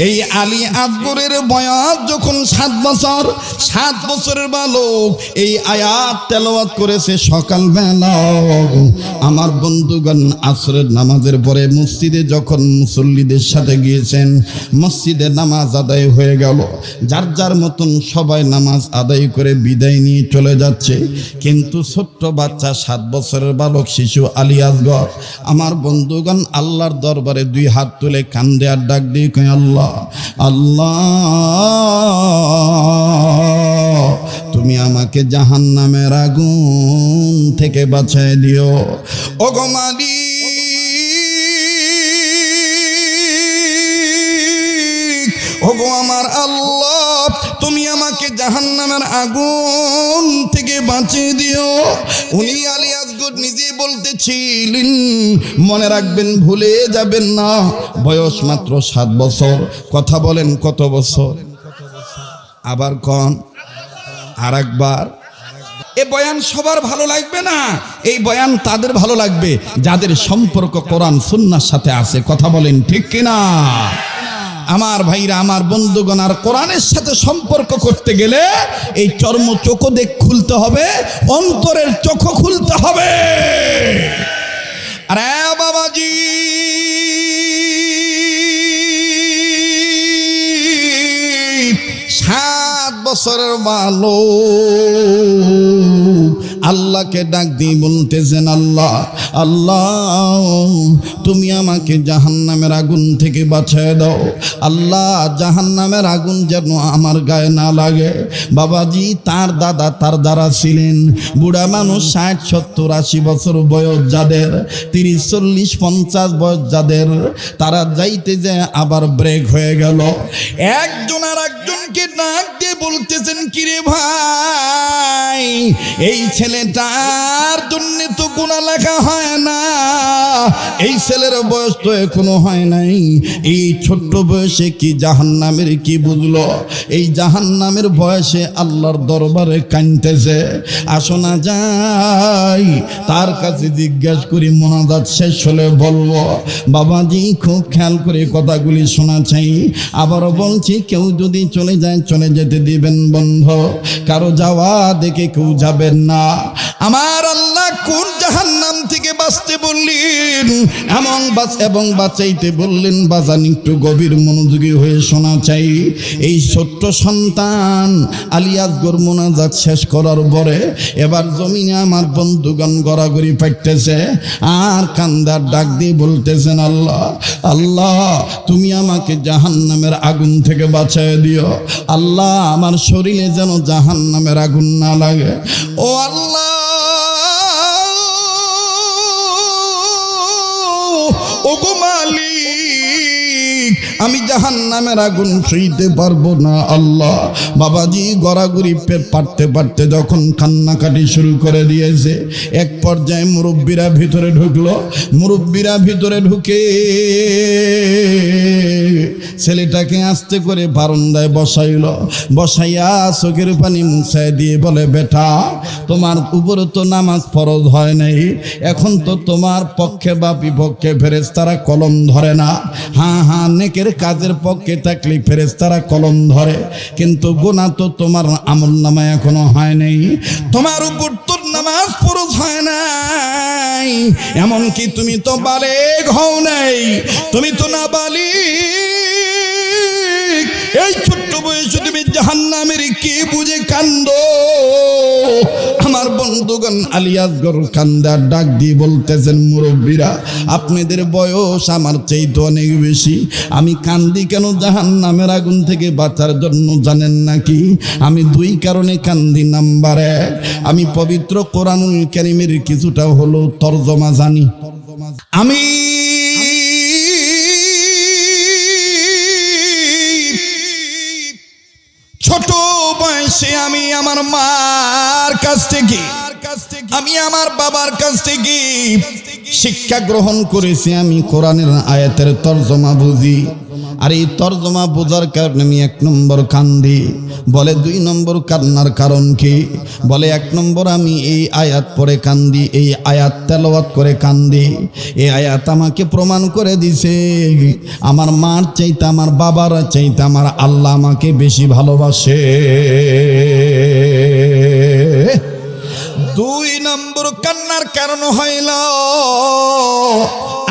এই আলী আসগরের বয়স যখন 7 বছর, 7 বছরের বালক এই আয়াত তেলাওয়াত করেছে সকালবেলা। আমার বন্ধুগণ, আসরের নামাজের পরে মসজিদে যখন মুসল্লিদের সাথে গিয়েছেন, মসজিদে নামাজ আদায় হয়ে গেল, যার যার মতন সবাই নামাজ আদায় করে বিদায় নিয়ে চলে যাচ্ছে। কিন্তু ছোট্ট বাচ্চা 7 বছরের বালক শিশু আলী আসগর আমার বন্ধুগণ আল্লাহর দরবারে 2 হাত তুলে কান্দে আর ডাক দিয়ে কয়, আল্লাহ আল্লাহ, তুমি আমাকে জাহান্নামের আগুন থেকে বাঁচায় দিও। ওগো মালিক, ওগো আমার আল্লাহ, তুমি আমাকে জাহান্নামের আগুন থেকে বাঁচিয়ে দিও। উনি আলী আসগর নিজে বলতেছিলেন, মনে রাখবেন, ভুলে যাবেন না, বয়স মাত্র 7 বছর। কথা বলেন কত বছর? আবার কোন আর একবার। এ বয়ান সবার ভালো লাগবে না, এই বয়ান তাদের ভালো লাগবে যাদের সম্পর্ক কোরআন সুন্নাহর সাথে আছে। কথা বলেন ঠিক কিনা? আমার ভাইরা, আমার বন্ধুগণ, আর কোরআনের সাথে সম্পর্ক করতে গেলে এই চর্ম চোখ দেখ খুলতে হবে, অন্তরের চোখ খুলতে হবে। আরে বাবাজি, 7 বছরের বালক আল্লাহকে ডাক দিয়ে বলতেছেন, আল্লাহ আল্লাহ, তুমি আমাকে জাহান্নামের আগুন থেকে বাঁচায় দাও। আল্লাহ, জাহান্নামের আগুন যেন আমার গায়ে না লাগে। বাবাজি, তার দাদা তার দ্বারা ছিলেন বুড়া মানুষ, 60, 70, 80 বছর বয়স যাদের, 30, 40, 50 বয়স যাদের, তারা যাইতে যায় আবার ব্রেক হয়ে গেল। একজন আর একজনকে ডাক দিয়ে বলতেছেন, কিরে ভাই, এই ছেলেটার জন্য তো গুনাহ লেখা হয় না, এই ছেলের বয়স তো এখনো হয় নাই, এই ছোট্ট বয়সে কি জাহান্নামের কি বুঝলো? এই জাহান্নামের বয়সে আল্লাহর দরবারে কাঁদতেছে। আসো না যাই, তার কাছে জিজ্ঞাসা করি, মোনাজাত শেষ হলে বলবো। বাবাজি, খুব খেয়াল করে কথাগুলি শোনা চাই। আবারও বলছি, কেউ যদি চলে যায়, চলে যেতে দিবেন বন্ধ, কারো যাওয়া দেখে কেউ যাবেন না। আমার আল্লাহ কোন জাহান্নাম থেকে বাঁচতে বললেন এবং বাঁচাইতে বললেন, বাজান একটু গভীর মনোযোগী হয়ে শোনা চাই। এই ছোট্ট সন্তান আলী আসগর মোনাজাত শেষ করার পরে এবার জমিনে আমার বন্ধুগণ গড়াগড়ি পাইতেছে আর কান্দার ডাক দিয়ে বলতেছেন, আল্লাহ আল্লাহ, তুমি আমাকে জাহান্নামের আগুন থেকে বাঁচায় দিও। আল্লাহ, আমার শরীরে যেন জাহান্নামের আগুন না লাগে। ও আল্লাহ, ওগো মালিক, আমি জাহান্নামের আগুন সইতে পারবো না। আল্লাহ, বাবাজি গড়াগড়ি পারতে পারতে যখন কান্নাকাটি শুরু করে দিয়েছে, এক পর্যায়ে মুরব্বীরা ভিতরে ঢুকলো। মুরব্বীরা ভিতরে ঢুকে ছেলেটাকে আস্তে করে বারান্দায় বসাইয়া চোখের পানি মুছায় দিয়ে বলে, বেটা, তোমার উপরে তো নামাজ ফরজ হয় নাই, এখন তো তোমার পক্ষে বা বিপক্ষে ফেরেশতারা কলম ধরে না। হ্যাঁ, নেকের কাজের পক্ষে থাকলে ফেরেশতারা কলম ধরে, কিন্তু গুনাহ তো তোমার আমলনামায় এখনো হয় নাই, তোমার উপর তো নামাজ ফরজ হয় নাই, এমনকি তুমি তো বালেগ হও নাই, তুমি তো নাবালিগ। এই ছোট্ট বয়সে তুমি জাহান্নামের কি বুঝে কান্দো? আমার বন্ধুগণ আলী আসগর কান্দার ডাক দিয়ে বলতেছেন, মুরব্বীরা, আপনাদের বয়স আমার চাইতে অনেক বেশি, আমি কান্দি কেন জাহান্নামের আগুন থেকে বাঁচার জন্য জানেন নাকি? আমি 2 কারণে কান্দি। নাম্বার 1, আমি পবিত্র কোরআনুল কারীমের কিছুটা হলো তরজমা জানি। আমি ছোট বয়সে আমি আমার মার কাছ থেকে, আমি আমার বাবার কাছ থেকে শিক্ষা গ্রহণ করেছি। আমি কোরআনের আয়াতের তরজমা বুঝি। আর এই তর্জমা বোঝার কারণে আমি 1 নম্বর কান্দি। বলে 2 নম্বর কান্নার কারণ কি? বলে 1 নম্বর আমি এই আয়াত পড়ে কান্দি, এই আয়াত তেলাওয়াত করে কান্দি। এই আয়াত আমাকে প্রমাণ করে দিছে আমার মার চাইতে, আমার বাবার চাইতে আমার আল্লাহ আমাকে বেশি ভালোবাসে। 2 নম্বর কান্নার কারণ হইল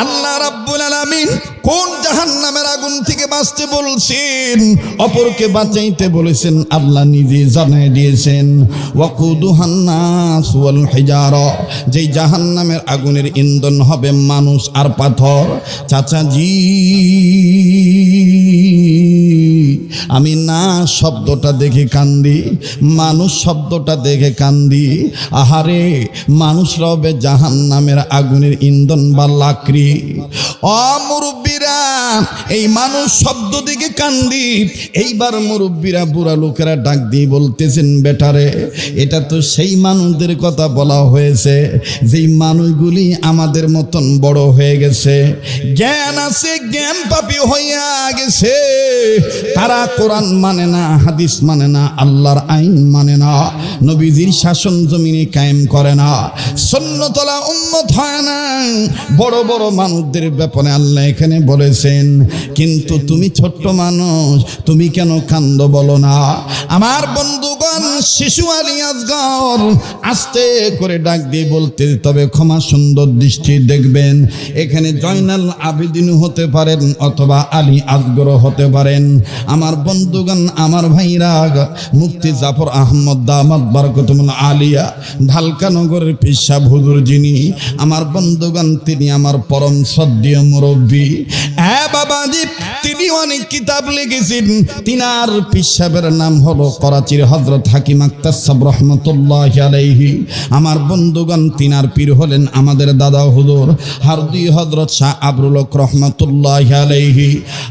আল্লাহ রাব্বুল আলামিন কোন জাহান্নামের আগুন থেকে বাঁচতে বলছেন, অপরকে বাঁচাইতে বলেছেন, আল্লাহ নিজে জানিয়ে দিয়েছেন ওয়াকুদুহান নাস ওয়াল হিজারা, যেই জাহান্নামের আগুনের ইন্ধন হবে মানুষ আর পাথর। চাচাজি, আমি না শব্দটা দেখে কান্দি, মানুষ শব্দটা দেখে কান্দি। আহারে, মানুষ রবে জাহান্নামের আগুনের ইন্ধন বা লাকড়ি। মুরব্বীরা, এই মানুষ শব্দ দেখে কান্দি। এইবার মুরব্বীরা, বুড়া লোকেরা ডাক দিয়ে বলতেছেন, বেটারে, এটা তো সেই মানুষদের কথা বলা হয়েছে যেই মানুষগুলি আমাদের মতন বড় হয়ে গেছে, জ্ঞান আছে, জ্ঞান পাপী হইয়া গেছে। তারা কোরআন মানে না, হাদিস মানে না, আল্লাহর আইন মানে না, নবীজির শাসন জমিনে কায়েম করে না, সুন্নতলা উম্মত হয় না। বড় বড় মানুষদের ব্যাপারে আল্লাহ এখানে বলেছেন, কিন্তু তুমি ছোট্ট মানুষ, তুমি কেন কান্দ বলো না? আমার বন্ধুগণ, শিশু আলী আসগর আস্তে করে ডাক দিয়ে বলতে, তবে ক্ষমা সুন্দর দৃষ্টি দেখবেন, এখানে জয়নাল আবেদিন হতে পারেন অথবা আলী আসগর হতে পারেন। আমার বন্ধুগণ, আমার ভাইরা, মুফতি জাফর আহমদ দামাত বারাকাতুল আলিয়া ঢালকানগরের পেশাব হুজুর যিনি, আমার বন্ধুগণ, তিনি আমার পরম শ্রদ্ধেয় মুরব্বী। বাবাজি, তিনি অনেক কিতাব লিখেছেন। তিনার পেশাবের নাম হলো করাচির হযরত হাকিম আক্তার সাহেব রহমতুল্লাহি আলাইহি। আমার বন্ধুগণ, তিনার পীর হলেন আমাদের দাদা হুজুর হারদি হযরত শাহ আবরুল হক রহমতুল্লাহি আলাইহি।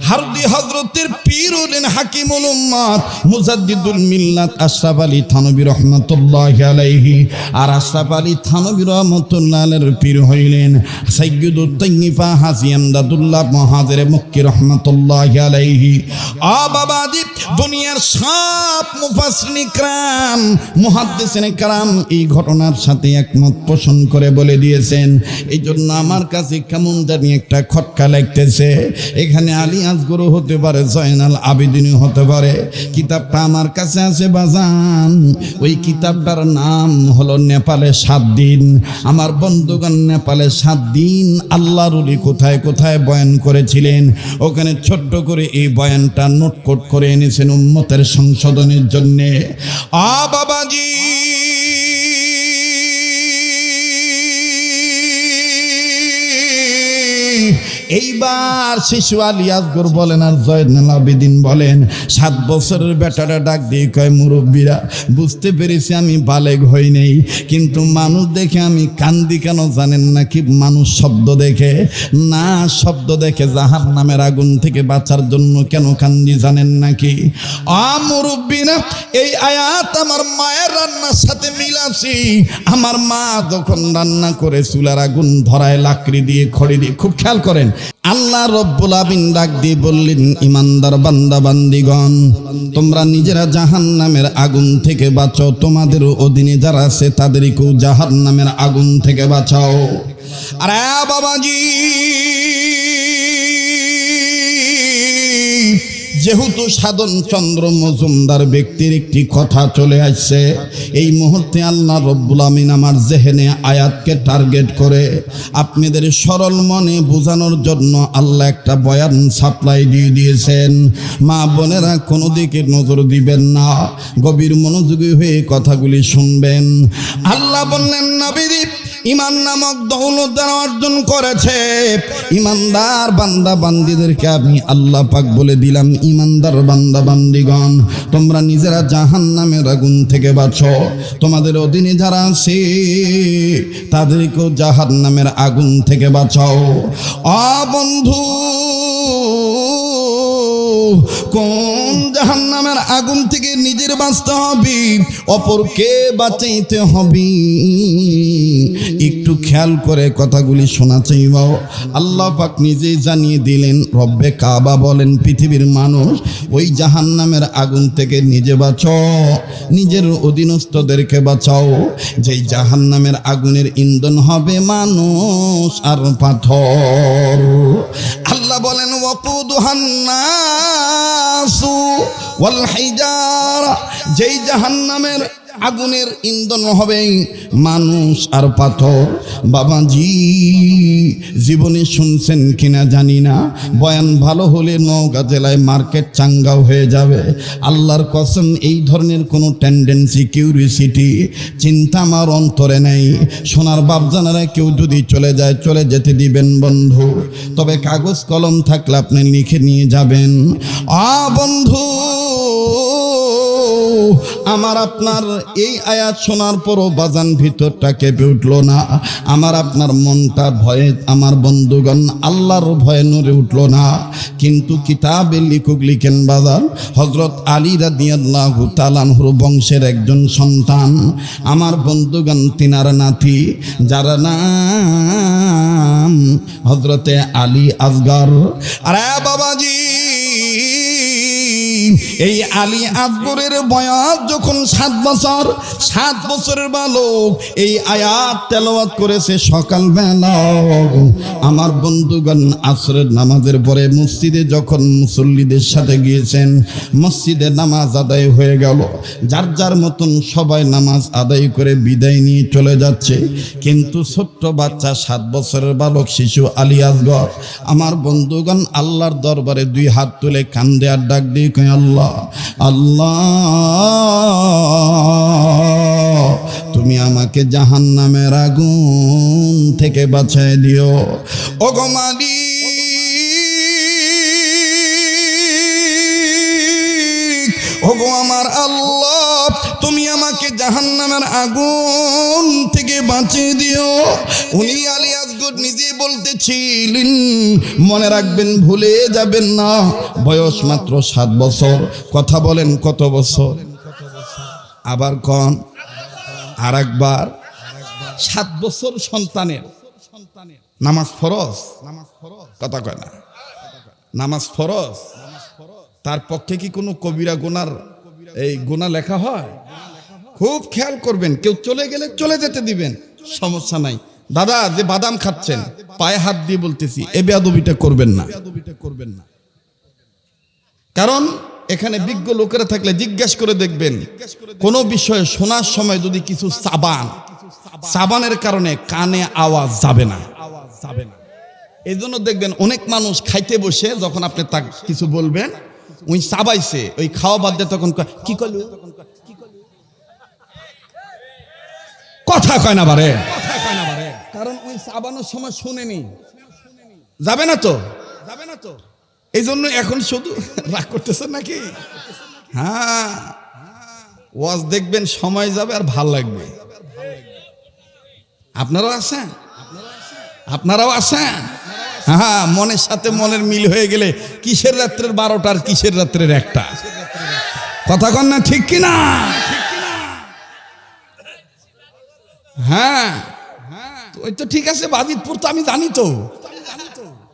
হারদি হযরতের পীর হলেন হাকিমুল উম্মাত মুজাদ্দিদুল মিল্লাত আশরাফ আলী থানভী রহমতুল্লাহি আলাইহি। আর আশরাফ আলী থানভী রহমতুল্লাহ আলাইহির পীর হইলেন সাইয়্যিদুত তাইয়্যিফা হাজী আমদাদুল্লাহ মুহাজির মক্কি রহমতুল্লাহি আলাইহি। বাবাজি, দুনিয়ার সব মুফাসসিরিন ইকরাম, মুহাদ্দিসিন ইকরাম এই ঘটনার সাথে একমত পোষণ করে বলে দিয়েছেন। এই জন্য আমার কাছে কেমন জানি একটা খটকা লাগতেছে। এখানে আলী আসগর হতে পারে, জয়নাল আবেদিন হতে পারে। কিতাবটা আমার কাছে আছে বাজান, ওই কিতাবটার নাম হলো নেপালে 7 দিন। আমার বন্ধুগণ, নেপালে 7 দিন আল্লাহর ওলি কোথায় কোথায় বয়ান করেছিলেন, ওখানে ছোট্ট করে এই বয়ানটা নোটকোট করে এনেছেন উম্মতের সংশোধনের জন্যে। বাবাজি, এইবার শিশু আলী আসগর বলেন আর জয়নাল আবেদিন বলেন, 7 বছরের বেটারা ডাক দিয়ে কয়, মুরব্বীরা, বুঝতে পেরেছি আমি বালেগ হই নেই, কিন্তু মানুষ দেখে আমি কান্দি কেন জানেন নাকি? মানুষ শব্দ দেখে না, শব্দ দেখে জাহান্নামের আগুন থেকে বাঁচার জন্য কেন কান্দি জানেন নাকি? মুরব্বীরা, এই আয়াত আমার মায়ের রান্নার সাথে মিল আছে। আমার মা যখন রান্না করে চুলার আগুন ধরায় লাকড়ি দিয়ে, খড়ি দিয়ে, খুব খেয়াল করেন, আল্লাহ রব্বুল আমিন ডাক দিয়ে বললেন, ইমানদার বান্দা বান্দিগণ, তোমরা নিজেরা জাহান্নামের আগুন থেকে বাঁচো, তোমাদের অধীনে যারা আছে তাদেরকেও জাহান্নামের আগুন থেকে বাঁচাও। আরে বাবাজি, যেহেতু সাধন চন্দ্র মজুমদার ব্যক্তির একটি কথা চলে আসছে, এই মুহূর্তে আল্লাহ রব্বুল আমিন আমার জেহেনে আয়াতকে টার্গেট করে আপনাদের সরল মনে বোঝানোর জন্য আল্লাহ একটা বয়ান সাপ্লাই দিয়ে দিয়েছেন। মা বোনেরা, কোনো দিকে নজর দিবেন না, গভীর মনোযোগী হয়ে কথাগুলি শুনবেন। আল্লাহ বললেন, নবীজি ঈমান নামক দৌলত যারা অর্জন করেছে, ঈমানদার বান্দা বান্দীদেরকে আমি আল্লাহ পাক বলে দিলাম, ঈমানদার বান্দা বান্দীগণ, তোমরা নিজেরা জাহান্নামের আগুন থেকে বাঁচো, তোমাদের অধীনে যারা আছে তাদেরকেও জাহান্নামের আগুন থেকে বাঁচাও। বন্ধু, কোন জাহান্নামের আগুন থেকে নিজের বাঁচতে হবে, অপরকে বাঁচাইতে হবে। একটু খেয়াল করে কথাগুলি শোনা চাইব। আল্লাহ পাক নিজেই জানিয়ে দিলেন, রব্বে কাবা বলেন, পৃথিবীর মানুষ ওই জাহান্নামের আগুন থেকে নিজে বাঁচাও, নিজের অধীনস্থদেরকে বাঁচাও। যেই জাহান্নামের আগুনের ইন্ধন হবে মানুষ আর পাথর। আল্লাহ বলেন, ওয়াকুদুহান নাসু ওয়াল হিজারা, যেই জাহান্নামের আগুনের ইন্ধন হবে মানুষ আর পাথর। বাবাজি, জীবনে শুনছেন কিনা জানি না, বয়ান ভালো হলে নওগাঁ জেলায় মার্কেট চাঙ্গাও হয়ে যাবে। আল্লাহর কসম, এই ধরনের কোনো টেন্ডেন্সি, কিউরিসিটি, চিন্তা আমার অন্তরে নেই। সোনার বাপজানারা কেউ যদি চলে যায়, চলে যেতে দিবেন বন্ধু, তবে কাগজ কলম থাকলে আপনি লিখে নিয়ে যাবেন। বন্ধু, আমার আপনার এই আয়াত শোনার পরও বাজান ভিতরটা কেঁপে উঠল না? আমার আপনার মনটা ভয়ে, আমার বন্ধুগণ, আল্লাহর ভয়ে নড়ে উঠল না? কিন্তু কিতাবে লিখুক লিখেন বাজান, হযরত আলী রাদিয়াল্লাহু তাআলা আনহুর বংশের একজন সন্তান, আমার বন্ধুগণ, তিনার নাতি, যার নাম হযরতে আলী আসগর। আরে বাবাজি, এই আলী আসগরের বয়স যখন 7 বছর, 7 বছরের বালক এই আয়াত তেলাওয়াত করেছে সকালবেলা। আমার বন্ধুগণ, আসরের নামাজের পরে মসজিদে যখন মুসল্লিদের সাথে গিয়েছেন, মসজিদে নামাজ আদায় হয়ে গেল, যার যার মতন সবাই নামাজ আদায় করে বিদায় নিয়ে চলে যাচ্ছে। কিন্তু ছোট্ট বাচ্চা, 7 বছরের বালক শিশু আলী আসগর, আমার বন্ধুগণ, আল্লাহর দরবারে 2 হাত তুলে কান্দে আর ডাক দিয়ে কয়, আল্লাহ, আল্লাহ, তুমি আমাকে জাহান্নামের আগুন থেকে বাঁচায় দিও। ওগো মালিক, ওগো আমার আল্লাহ, তুমি আমাকে জাহান্নামের আগুন থেকে বাঁচিয়ে দিও। উনি আলী আসগর নিজে বলতেছিলেন, মনে রাখবেন, ভুলে যাবেন না, বয়স মাত্র 7 বছর। কথা বলেন, কত বছর? আবার কন, আর একবার। 7 বছর সন্তানের নামাজ ফরজ, কথা কয় না, নামাজ ফরজ। তার পক্ষে কি কোনো কবিরা গুনার এই গুনাহ লেখা হয়? খুব খেয়াল করবেন, কেউ চলে গেলে চলে যেতে দিবেন, সমস্যা নাই। দাদা, যে বাদাম খাচ্ছেন, পায়ে হাত দিয়ে বলতেছি, এ বেয়াদবিটা করবেন না। কারণ এখানে বিজ্ঞ লোকেরা থাকলে জিজ্ঞেস করে দেখবেন, কোনো বিষয়ে শোনার সময় যদি কিছু সাবানের কারণে কানে আওয়াজ যাবে না। এই জন্য দেখবেন অনেক মানুষ খাইতে বসে যখন আপনি তার কিছু বলবেন, ওই চাবাইছে, ওই খাওয়া বাদ দিয়ে তখন কি করলো, কথা কয় না বারে, কারণ ওই চাবানোর সময় শুনেনি, যাবে না তো। এই জন্য এখন শুধু রাগ করতেছেন নাকি? হ্যাঁ, ওয়াজ দেখবেন, সময় যাবে আর ভাল লাগবে। আপনারাও আছেন, আপনারাও আছেন। হ্যাঁ, মনের সাথে মনের মিল হয়ে গেলে কিসের রাত্রের 12টা আর কিসের রাত্রের 1টা, কথা কন না, ঠিক কিনা? হ্যাঁ, ওই তো ঠিক আছে। বাজিতপুর তো আমি জানি তো,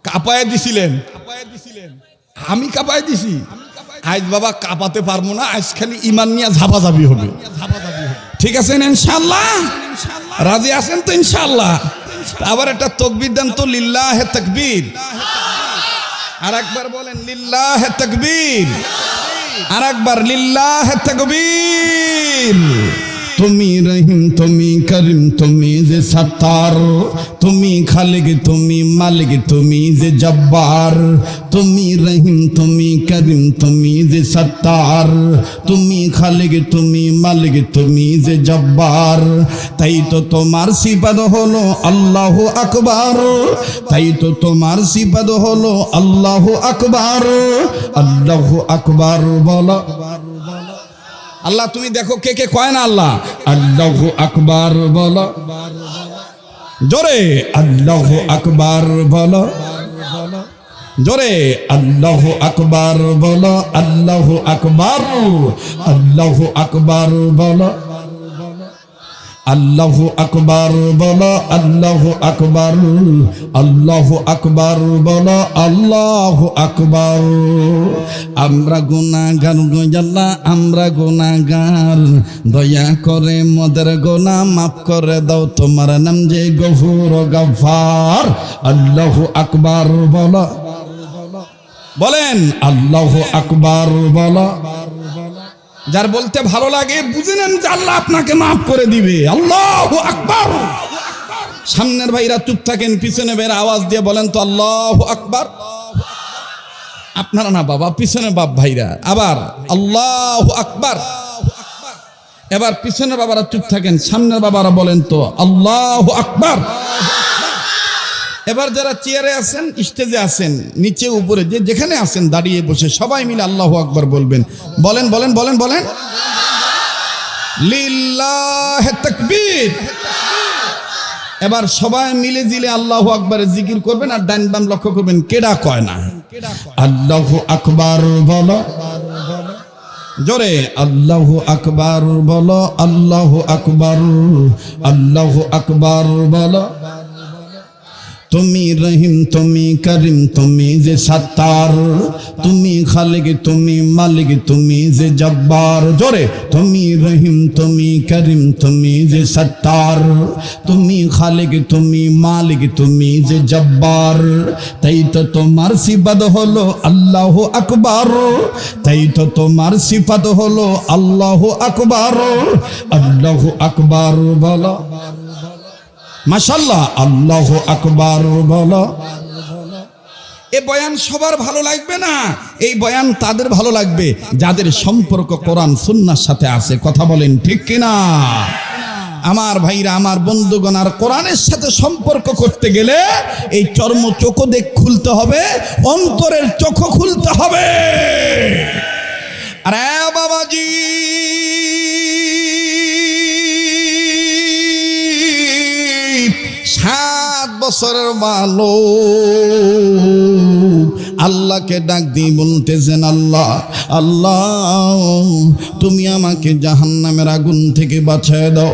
কাপায় দিছিলেন, আমি কাপায় দিছি। আজ বাবা কাপাতে পারবো না, আজ খালি ইমান নিয়ে ঝাপাঝাপি হবে। ঠিক আছে ইনশাআল্লাহ? রাজি আছেন তো ইনশাআল্লাহ? আবার একটা তাকবীর দেন তো, লিল্লাহে তাকবীর। আর একবার বলেন, লিল্লাহে তাকবীর। আর একবার, লিল্লাহে তাকবীর। তুমি রহিম, তুমি করিম, তুমি যে সত্তার, তুমি খালিক, তুমি মালিক, তুমি যে জব্বার। তুমি রহিম, তুমি করিম, তুমি যে সত্তার, তুমি খালিক, তুমি মালিক, তুমি যে জব্বার। তাই তো তোমার সিফাত হলো আল্লাহু আকবার, তাই তো তোমার সিফাত হলো আল্লাহু আকবার। আল্লাহু আকবার বলো। আল্লাহ তুমি দেখো কে কে কয় না আল্লাহ আল্লাহু আকবার বলো জোরে, আল্লাহু আকবার বলো। জোরে আল্লাহু আকবার বলো, আল্লাহু আকবার, আল্লাহু আকবার বলো, আল্লাহু আকবার বলো, আল্লাহু আকবার, আল্লাহু আকবার বলো, আল্লাহু আকবার। আমরা গুনাহগার গো আল্লাহ, আমরা গুনাহগার, দয়া করে মোদের গুনাহ মাফ করে দাও, তোমার নাম যে গফুর গফফার। আল্লাহু আকবার বলো, বলেন আল্লাহু আকবার বলো। যার বলতে ভালো লাগে বুঝে নেন যে আল্লাহ আপনাকে মাফ করে দিবে। আল্লাহু আকবার। সামনের ভাইরা চুপ থাকেন, পিছনে ভাইরা আওয়াজ দিয়ে বলেন তো আল্লাহু আকবার। আপনারা না বাবা, পিছনে বাপ ভাইরা আবার আল্লাহু আকবার। এবার পিছনে বাবারা চুপ থাকেন, সামনের বাবারা বলেন তো আল্লাহু আকবার। এবার যারা চেয়ারে আছেন, স্টেজে আছেন, নিচে উপরে যে যেখানে আছেন, দাঁড়িয়ে বসে সবাই মিলে আল্লাহু আকবার বলবেন। বলেন বলেন বলেন বলেন, লিল্লাহি তাকবীর। এবার সবাই মিলে জিলে আল্লাহু আকবারের জিকির করবেন, আর ডান বাম লক্ষ্য করবেন কেডা কয় না। আল্লাহু আকবার বলো, জোরে আল্লাহু আকবার বলো, আল্লাহু আকবার, আল্লাহু আকবার বলো। তুমি রহিম, তুমি করিম, তুমি যে সত্তার, তুমি খালিক, তুমি মালিক, তুমি যে জব্বার। জোরে তুমি রহিম, তুমি করিম, তুমি যে সত্তার, তুমি খালিক, তুমি মালিক, তুমি যে জব্বার। তাই তো তোমার সিফাত হলো আল্লাহু আকবার, তাই তো তোমার সিফাত হলো আল্লাহু আকবার। আল্লাহু আকবার বলো, মাশাআল্লাহ, আল্লাহু আকবার বলো। এই বয়ান সবার ভালো লাগবে না, এই বয়ান তাদের ভালো লাগবে যাদের সম্পর্ক কোরআন সুন্নাহর সাথে আছে। কথা বলেন ঠিক কিনা? আমার ভাইরা, আমার বন্ধুগণ, আর কোরআনের সাথে সম্পর্ক করতে গেলে এই চর্ম চোখ দেখ খুলতে হবে, অন্তরের চোখ খুলতে হবে। আরে বাবাজি, 7 বছরের বালক আল্লাহকে ডাক দিয়ে বলতেছেন, আল্লাহ আল্লাহ তুমি আমাকে জাহান্নামের আগুন থেকে বাঁচিয়ে দাও।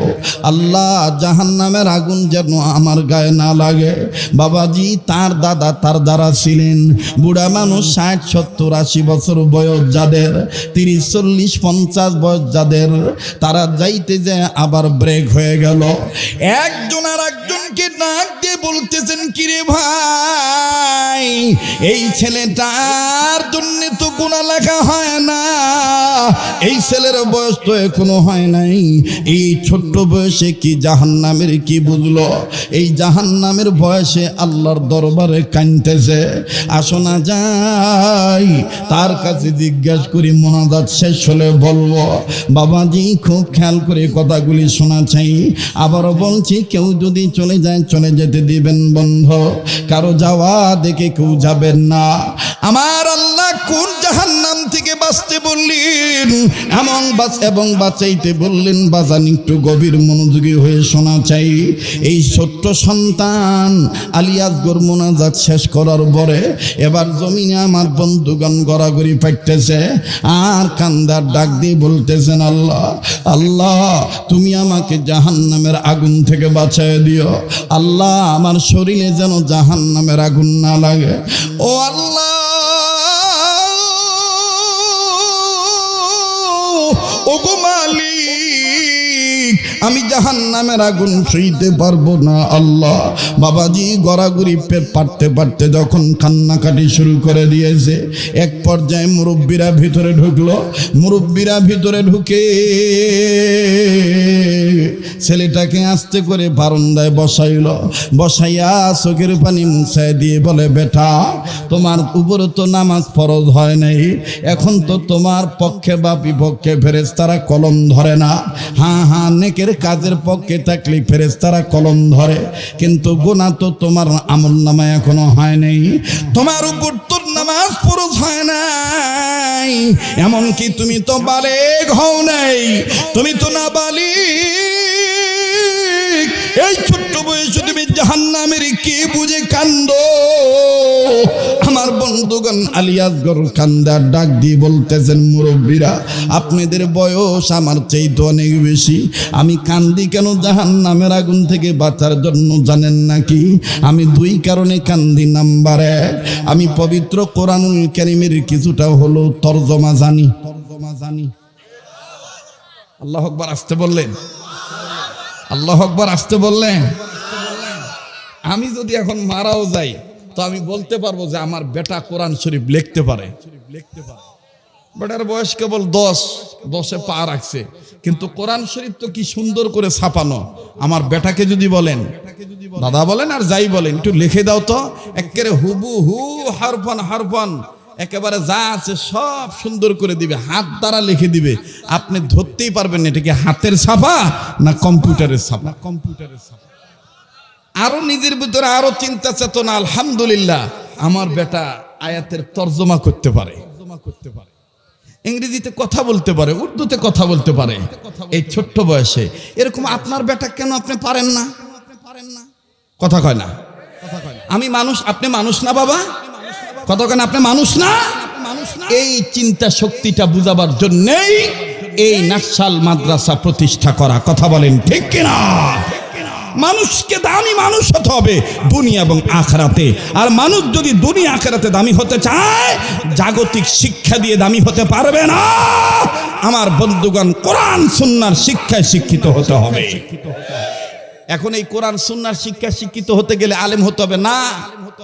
আল্লাহ জাহান্নামের আগুন যেন আমার গায়ে না লাগে। বাবাজি, তার দাদা তার দ্বারা ছিলেন বুড়া মানুষ, 60, 70, 80 বছর বয়স যাদের, 30, 40, 50 বয়স যাদের, তারা যাইতে যায় আবার ব্রেক হয়ে গেল। একজন আর একজনকে ডাক দিয়ে বলতেছেন, কিরে ভাই, এই ছেলেটার জন্য তো গুনাহ লেখা হয় না, এই ছেলের বয়স তো এখনো হয় নাই, এই ছোট্ট বয়সে কি জাহান্নামের কি বুঝলো? এই জাহান্নামের বয়সে আল্লাহর দরবারে কাঁদতেছে। আসো না যাই তার কাছে জিজ্ঞাসা করি, মোনাজাত শেষ হলে বলবো। বাবাজি খুব খেয়াল করে কথাগুলি শোনা চাই। আবারও বলছি, কেউ যদি চলে যায় চলে যেতে দিবেন বন্ধ, কারো যাওয়া দেখে কেউ যাবেন না। আমার আল্লাহ কোন জাহান্নাম থেকে বাঁচতে বললেন এবং বাঁচাইতে বললেন, বাজান একটু গভীর মনোযোগী হয়ে শোনা চাই। এই ছোট্ট সন্তান আলিয়াসগর মোনাজাত শেষ করার পরে এবার জমিনে আমার বন্ধুগণ গড়াগড়ি পাইতেছে আর কান্দার ডাক দিয়ে বলতেছেন, আল্লাহ আল্লাহ তুমি আমাকে জাহান্নামের আগুন থেকে বাঁচায় দিও। আল্লাহ আমার শরীরে যেন জাহান্নামের আগুন না লাগে। ও আল্লাহ, ওগো মালিক, আমি জাহান্নামের আগুন সইতে পারবো না। আল্লাহ বাবাজি গড়াগড়ি পারতে পারতে যখন কান্নাকাটি শুরু করে দিয়েছে, এক পর্যায়ে মুরব্বীরা ভিতরে ঢুকলো। মুরব্বীরা ভিতরে ঢুকে ছেলেটাকে আস্তে করে বারান্দায় বসাইয়া চোখের পানি মুছায় দিয়ে বলে, বেটা তোমার উপরে তো নামাজ ফরজ হয় নাই, এখন তো তোমার পক্ষে বা বিপক্ষে ফেরেশতারা কলম ধরে না। হ্যাঁ নেকের কাজের পক্ষে থাকলে ফেরেশতারা কলম ধরে, কিন্তু গুনাহ তো তোমার আমলনামায় এখনো হয় নাই। তোমার উপর তো নামাজ ফরজ হয় নাই, এমনকি তুমি তো বালেগ হও নাই, তুমি তো নাবালিগ। এই ছোট্ট বয়সে তুমি জাহান্নামের কি বুঝে কান্দো? আমার আমার বন্ধুগণ আলী আসগর কান্দার ডাক দিয়ে বলতেছেন, মুরব্বীরা আপনাদের বয়স আমার চাইতে অনেক বেশি, আমি কান্দি কেন জাহান্নামের আগুন থেকে বাঁচার জন্য জানেন নাকি? আমি দুই কারণে কান্দি। নাম্বার 1, আমি পবিত্র কোরআনুল কারীমের কিছুটা হলো তরজমা জানি। আল্লাহু আকবার আসতে বললেন, আল্লাহু আকবার আসতে বললেন। আমি যদি এখন মারাও যাই তো আমি বলতে পারবো যে আমার বেটা কোরআন শরীফ লিখতে পারে। বেটার বয়স কেবল 10-এ পা রাখছে, কিন্তু কোরআন শরীফ তো কি সুন্দর করে ছাপানো। আমার বেটাকে যদি বলেন, দাদা বলেন আর যাই বলেন, একটু লিখে দাও তো, একেবারে হুবহু হারফান একেবারে যা আছে সব সুন্দর করে দিবে, হাত দ্বারা লিখে দিবে, আপনি ধরতেই পারবেন না এটা কি হাতের ছাপা না কম্পিউটারের ছাপা। আরো নিজের ভিতরে আরো চিন্তা চেতনা, আলহামদুলিল্লাহ আমার বেটা আয়াতের তর্জমা করতে পারে, ইংরেজিতে কথা বলতে পারে, উর্দুতে কথা বলতে পারে এই ছোট্ট বয়সে। এরকম আপনার বেটা কেন আপনি পারেন না? কথা কয় না। আমি মানুষ, আপনি মানুষ না বাবা? কথা কয় না, আপনি মানুষ না? এই চিন্তা শক্তিটা বুঝাবার জন্যই এই নাকশাল মাদ্রাসা প্রতিষ্ঠা করা। কথা বলেন ঠিক কিনা? মানুষকে দামি মানুষ হতে হবে দুনিয়া এবং আখিরাতে। আর মানুষ যদি দুনিয়া আখিরাতে দামি হতে চায়, জাগতিক শিক্ষা দিয়ে দামি হতে পারবে না। আমার বন্ধুগণ, কোরআন সুন্নাহর শিক্ষায় শিক্ষিত হতে হবে। এখন এই কোরআন সুন্নাহর শিক্ষায় শিক্ষিত হতে গেলে আলেম হতে হবে না,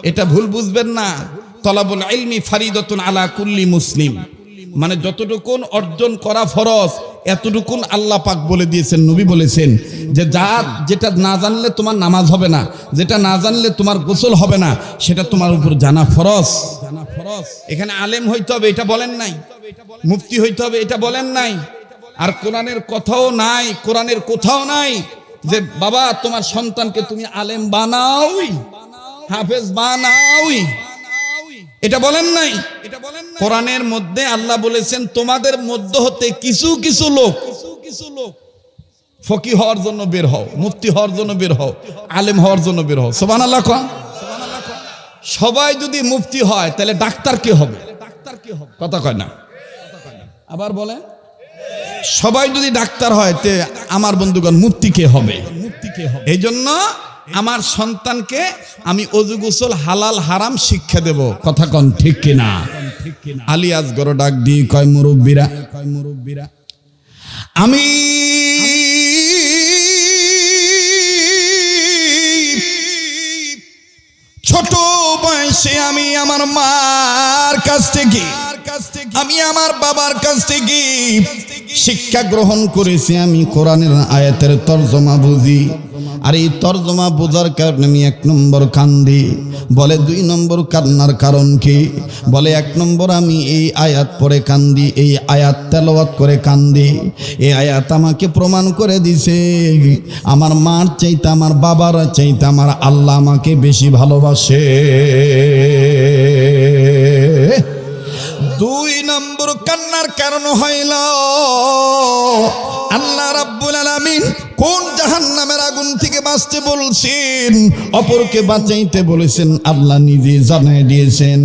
এটা ভুল বুঝবেন না। তলাবুল ইলমি ফারিদাতুন আলা কুল্লি মুসলিম, মানে যতটুকুন অর্জন করা ফরজ এতটুকুন আল্লাহ পাক বলে দিয়েছেন, নবী বলেছেন যে যেটা না জানলে তোমার নামাজ হবে না, যেটা না জানলে তোমার গোসল হবে না, সেটা তোমার উপর জানা ফরজ। এখানে আলেম হইতে হবে এটা বলেন নাই, মুফতি হইতে হবে এটা বলেন নাই। আর কোরআনের কথাও নাই, কোরআনের কোথাও নাই যে বাবা তোমার সন্তানকে তুমি আলেম বানাও, হাফেজ বানাও, এটা বলেন নাই। কোরআনের মধ্যে আল্লাহ বলেছেন তোমাদের মধ্য হতে কিছু কিছু লোক ফকি হওয়ার জন্য বের হও, মুফতি হওয়ার জন্য বের হও, আলেম হওয়ার জন্য বের হও। সুবহানাল্লাহ। সবাই যদি মুফতি হয় তাহলে ডাক্তার কে হবে? কথা কয় না। আবার বলেন, সবাই যদি ডাক্তার হয় তে আমার বন্ধুগণ মুফতি কে হবে? এই জন্য আমার সন্তানকে আমি অজু গোসল হালাল হারাম শিক্ষা দেব। কথা কন ঠিক কিনা? আলী আসগর ডাক দিয়ে কয়, মুরব্বীরা আমি ছোট বয়সে আমি আমার মার কাছ থেকে, আমি আমার বাবার কাছ থেকে শিক্ষা গ্রহণ করেছি। আমি কোরআনের আয়াতের তরজমা বুঝি, আর এই তরজমা বোঝার কারণে আমি 1 নম্বর কান্দি। বলে 2 নম্বর কান্নার কারণ কি? বলে 1 নম্বর আমি এই আয়াত পড়ে কান্দি, এই আয়াত তেলাওয়াত করে কান্দি। এই আয়াত আমাকে প্রমাণ করে দিছে আমার মার চাইতে, আমার বাবার চাইতে আমার আল্লাহ আমাকে বেশি ভালোবাসে। 2 নম্বর কান্নার কারণ হইল আল্লাহ রাব্বুল আলামিন কোন জাহান্নামের আগুন থেকে বাঁচতে বলছেন, অপরকে বাঁচাইতে বলেছেন, আল্লাহ নিজে জানাই দিয়েছেন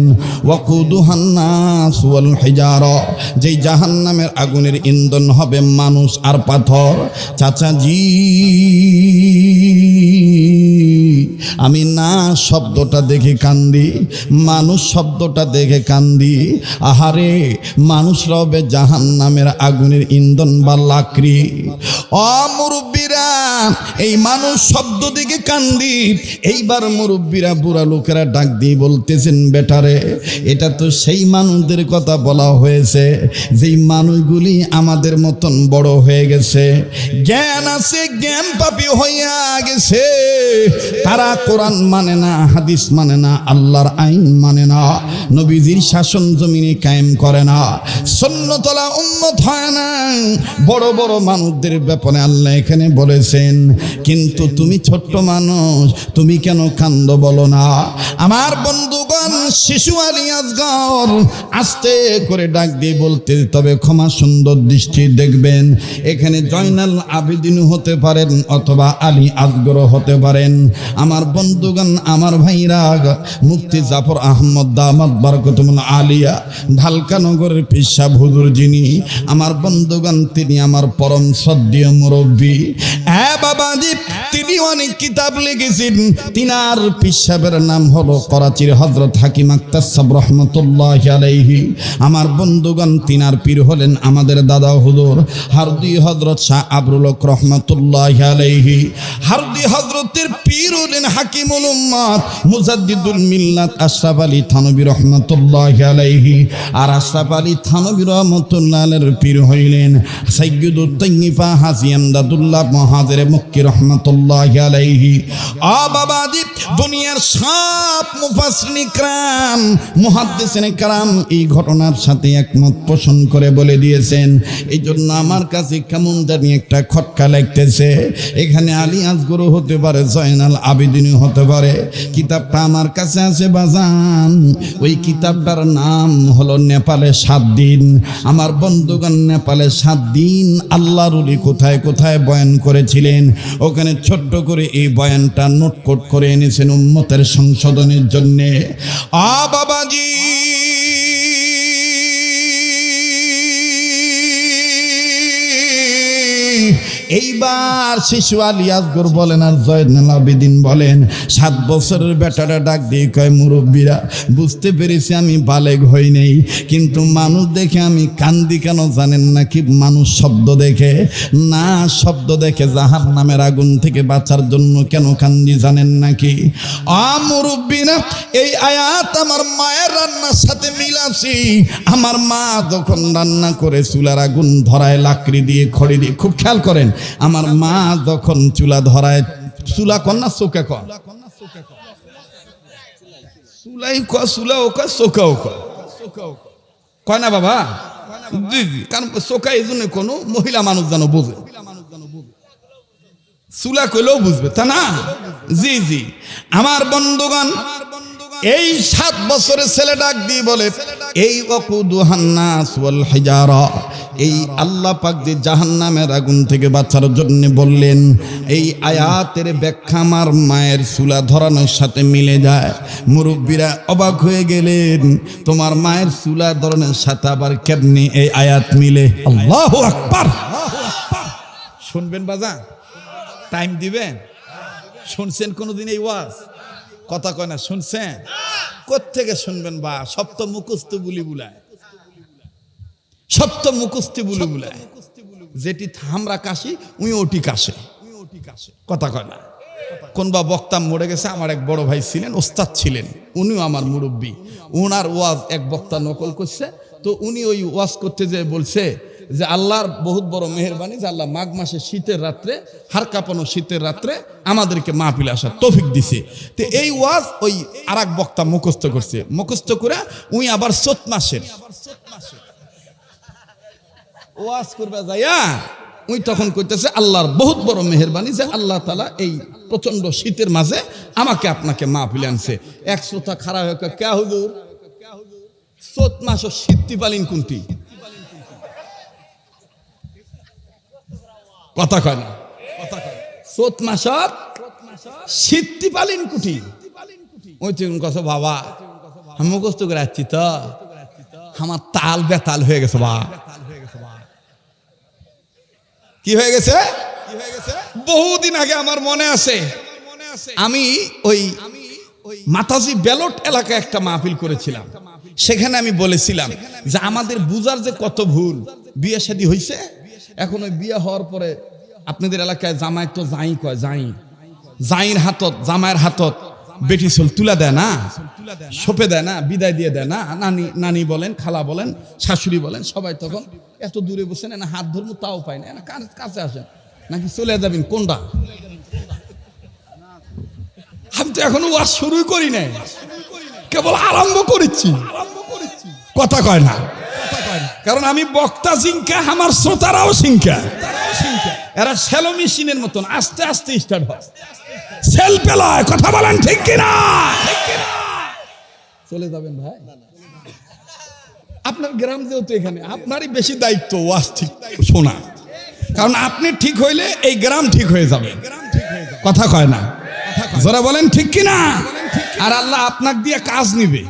ওয়াকুদুহান নাস ওয়াল হিজারা, যেই জাহান্নামের আগুনের ইন্ধন হবে মানুষ আর পাথর। চাচাজি আমি না শব্দটা দেখে কান্দি, মানুষ শব্দটা দেখে কান্দি। আহারে মানুষরা হবে জাহান্নামের আগুনের ইন্ধন বা লাকড়ি। মুরব্বীরা এই মানুষ শব্দ দেখে কান্দি। এইবার মুরব্বীরা বুড়া লোকেরা ডাক দিয়ে বলতেছেন, বেটারে এটা তো সেই মানুষদের কথা বলা হয়েছে যেই মানুষগুলি আমাদের মতন বড় হয়ে গেছে, জ্ঞান আছে, জ্ঞান পাপী হইয়া গেছে। তারা কোরআন মানে না, হাদিস মানে না, আল্লাহর আইন মানে না, নবীজির শাসন জমিনে কায়েম করে না, সুন্নতলা উম্মত হয় না। বড় বড় মানুষদের ব্যাপারে আল্লাহ এখানে বলেছেন, কিন্তু তুমি ছোট্ট মানুষ, তুমি কেন কান্দ বলো না? আমার বন্ধুগণ, শিশু আলী আসগর আস্তে করে ডাক দিয়ে বলতে, তবে ক্ষমা সুন্দর দৃষ্টি দেখবেন, এখানে জয়নাল আবেদিন হতে পারেন অথবা আলী আসগর হতে পারেন। আমার আমার বন্ধুগণ, আমার ভাইরা, মুফতি জাফর আহমদ দামাত বারাকাতুহুল আলিয়া ঢালকানগরের পীর সাহেব হুজুর যিনি, আমার বন্ধুগণ, তিনি আমার পরম শ্রদ্ধেয় মুরব্বী। হ্যাঁ বাবাজি, তিনি অনেক কিতাব লিখেছেন। তিনার পীর সাহেবের নাম হলো করাচির হযরত হাকিম আক্তার সাহেব রহমাতুল্লাহি আলাইহি। আমার বন্ধুগণ, তিনার পীর হলেন আমাদের দাদা হুজুর হারদি হযরত শাহ আবরুল হক রহমাতুল্লাহি আলাইহি। হারদি হযরতের পীর হলেন হাকিমুল উম্মাত মুজাদ্দিদুল মিল্লাত আশরাফ আলী থানভী রহমাতুল্লাহি আলাইহি। আর আশরাফ আলী থানভী রহমাতুল্লাহি আলাইহির পীর হইলেন সাইয়্যিদুত তাইয়্যিফা হাজী আমদাদুল্লাহ মুহাজির মক্কি রহমাতুল্লাহি আলাইহি। আ বাবাজি, দুনিয়ার সব মুফাসসিরিন ইকরাম, মুহাদ্দিসিন ইকরাম এই ঘটনার সাথে একমত পোষণ করে বলে দিয়েছেন। এই জন্য আমার কাছে কেমন জানি একটা খটকা লাগতেছে। এখানে আলী আসগরও হতে পারে, জয়নাল আবেদিনও হতে পারে। কিতাবটা আমার কাছে আছে বাজান, ওই কিতাবটার নাম হলো নেপালে 7 দিন। আমার বন্ধুগণ, নেপালে 7 দিন আল্লাহর ওলি কোথায় কোথায় বয়ান করেছিলেন, ওখানে ছোট্ট করে এই বয়ানটা নোটকোট করে এনেছেন উম্মতের সংশোধনের জন্যে। আ বাবাজি, এইবার শিশু আলী আসগর বলেন আর জয়নাল আবেদিন বলেন, 7 বছরের বেটারা ডাক দিয়ে কয়, মুরব্বীরা, বুঝতে পেরেছি আমি বালেগ হই নেই, কিন্তু মানুষ দেখে আমি কান্দি কেন জানেন নাকি? মানুষ শব্দ দেখে না, শব্দ দেখে জাহান্নামের আগুন থেকে বাঁচার জন্য কেন কান্দি জানেন নাকি? মুরব্বীরা, এই আয়াত আমার মায়ের রান্নার সাথে মিল আছে। আমার মা যখন রান্না করে চুলার আগুন ধরায় লাকড়ি দিয়ে, খড়ি দিয়ে, খুব খেয়াল করেন, আমার মা যখন চুলা ধরায়, চুলা কন না চৌকা কন, চুলাই চুলাও কয়, চৌকাও কয় না বাবা? কারণ চৌকা এই জন্য কোনো মহিলা মানুষ যেন বোঝে, চুলা কইলেও বুঝবে, তা না? জি জি, আমার বন্ধুগণ, এই 7 বছরের ছেলে ডাক দিয়ে বলে, এই ওয়াকুদুহান নাস ওয়াল হিজারা, এই আল্লাহ পাক যে জাহান্নামের আগুন থেকে বাঁচার জন্য বললেন, এই আয়াতের ব্যাখ্যা আমার মায়ের চুলা ধরানোর সাথে মিলে যায়। মুরব্বীরা অবাক হয়ে গেলেন, তোমার মায়ের চুলা ধরানোর সাথে আবার কেমনি এই আয়াত মিলে? আল্লাহু আকবার! শুনবেন বাজা, টাইম দিবেন? শুনছেন কোনদিন এই ওয়াজ? কথা কয় না, শুনছেন? কোত্থেকে শুনবেন বা? সব তো মুখস্থ বুলি বুলায়, সব তো মুখস্থ বুলি বুলায়। যেটি থামরা কাশি উই ওটি কাশে, কথা কয় না। কোন বা বক্তা মরে গেছে, আমার এক বড় ভাই ছিলেন, ওস্তাদ ছিলেন, উনিও আমার মুরব্বী। উনার ওয়াজ এক বক্তা নকল করছে, তো উনি ওই ওয়াজ করতে যেয়ে বলছে যে আল্লাহর বহুত বড় মেহেরবানি যে আল্লাহ মাঘ মাসে শীতের রাত্রে, হাড় কাঁপানো শীতের রাত্রে আমাদেরকে মাহফিলে আসার তৌফিক দিছে। তো এই ওয়াজ ওই আর এক বক্তা মুখস্থ করছে, মুখস্থ করে উই আবার চৈত মাসের ওয়াজ করবে যাইয়া উই তখন কইতেছে আল্লাহর বহুত বড় মেহেরবানি যে আল্লাহ তাআলা এই প্রচন্ড শীতের মাঝে আমাকে আপনাকে মাহফিলে আনছে। এক শ্রোতা খারাপ হয়ে কয়, কে হুজুর, চৈত মাস শীতি পালিন কোনটি? কথা কয় না, চৈত মাস শীতি পালিন কুটি? ওই তুমি কথা বাবা, আমি মুখস্থ করে আসছি তো, আমার তাল বেতাল হয়ে গেছে বা। কি হয়ে গেছে? বহুদিন আগে আমার মনে আছে, আমি ওই মাতাজি বেলট এলাকায় একটা মাহফিল করেছিলাম। সেখানে আমি বলেছিলাম যে আমাদের বুঝার যে কত ভুল। বিয়ে শাদী হয়েছে, এখন ওই বিয়ে হওয়ার পরে আপনাদের এলাকায় জামাই তো যাই কয়, জাইর হাতত, জামাইয়ের হাতত বেটি চল তুলা দেয় না, সোপে দেয় না, বিদায় দিয়ে দেয় না। নানি নানি বলেন, খালা বলেন, শাশুড়ি বলেন, সবাই তখন এত দূরে বসেন, না হাত ধর্ম তাও পায় না, কাছে আসেন নাকি চলে যাবেন কোনটা? আমি তো এখনো ওয়াজ শুরুই করি নাই, কেবল আরম্ভ করেছি। কথা কয় না, কারণ আমি বক্তা সিংকা, আমার শ্রোতারাও সিংকা। এরা সেলো মেশিনের মতন আস্তে আস্তে স্টার্ট হয়, সেল পেলায়। কথা বলেন ঠিক কিনা? চলে যাবেন ভাই, আপনার গ্রাম যেহেতু এখানে, আপনারই বেশি দায়িত্ব ওয়াজ ঠিক শোনা, কারণ আপনি ঠিক হইলে এই গ্রাম ঠিক হয়ে যাবে। কথা কয় না, যারা বলেন ঠিক কিনা? আর আল্লাহ আপনাকে দিয়ে কাজ নিবে,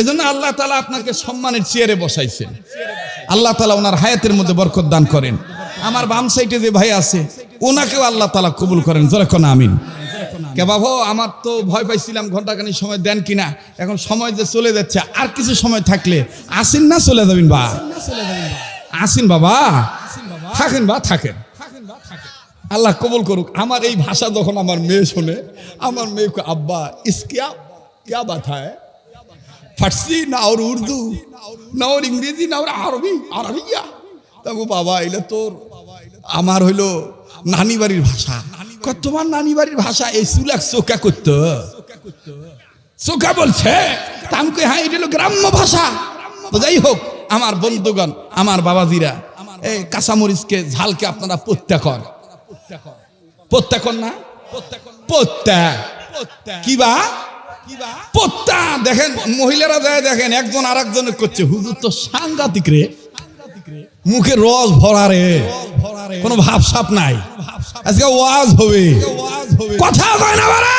এজন্য আল্লাহ তাআলা আপনাকে সম্মানের চেয়ারে বসাইছেন। আল্লাহ তাআলা ওনার হায়াতের মধ্যে বরকত দান করেন। আমার বাম সাইডে যে ভাই আছে ওনাকেও আল্লাহ তাআলা কবুল করেন, জোরে কোন আমিন। কে বাবা, আমার তো ভয় পাইছিলাম ঘন্টাখানি সময় দেন কিনা, এখন সময় যে চলে যাচ্ছে, আর কিছু সময় থাকলে আসেন না চলে যাবেন বা আসেন বাবা, থাকেন বা থাকেন, আল্লাহ কবুল করুক। আমার এই ভাষা যখন আমার মেয়ে শোনে, আমার মেয়ে আব্বা ইসকিয়া क्या बात है, ফার্সি না और উর্দু না और ইংরেজি না और আরবি আরবিয়া, তবু বাবা এটা তোর আমার হইলো নানি বাড়ির ভাষা। তোমার নানি বাড়ির ভাষা এই সুলাক চোখা করতো, চোখা বলছে তামকে, হ্যাঁ এটা হলো গ্রাম্য ভাষা। তো যাই হোক আমার বন্ধুগণ, আমার বাবাজিরা, এই কাঁচামরিচকে ঝালকে আপনারা প্রত্যাকর না প্রত্যা কিবা পত্তা দেখেন, মহিলারা যায় দেখেন একজন আর একজনের করছে, হুজুর তো সাংঘাতিক রে, মুখে রস ভরা রে, কোনো ভাব সাপ নাই, আজকে ওয়াজ হবে, কথা কয় না বারা,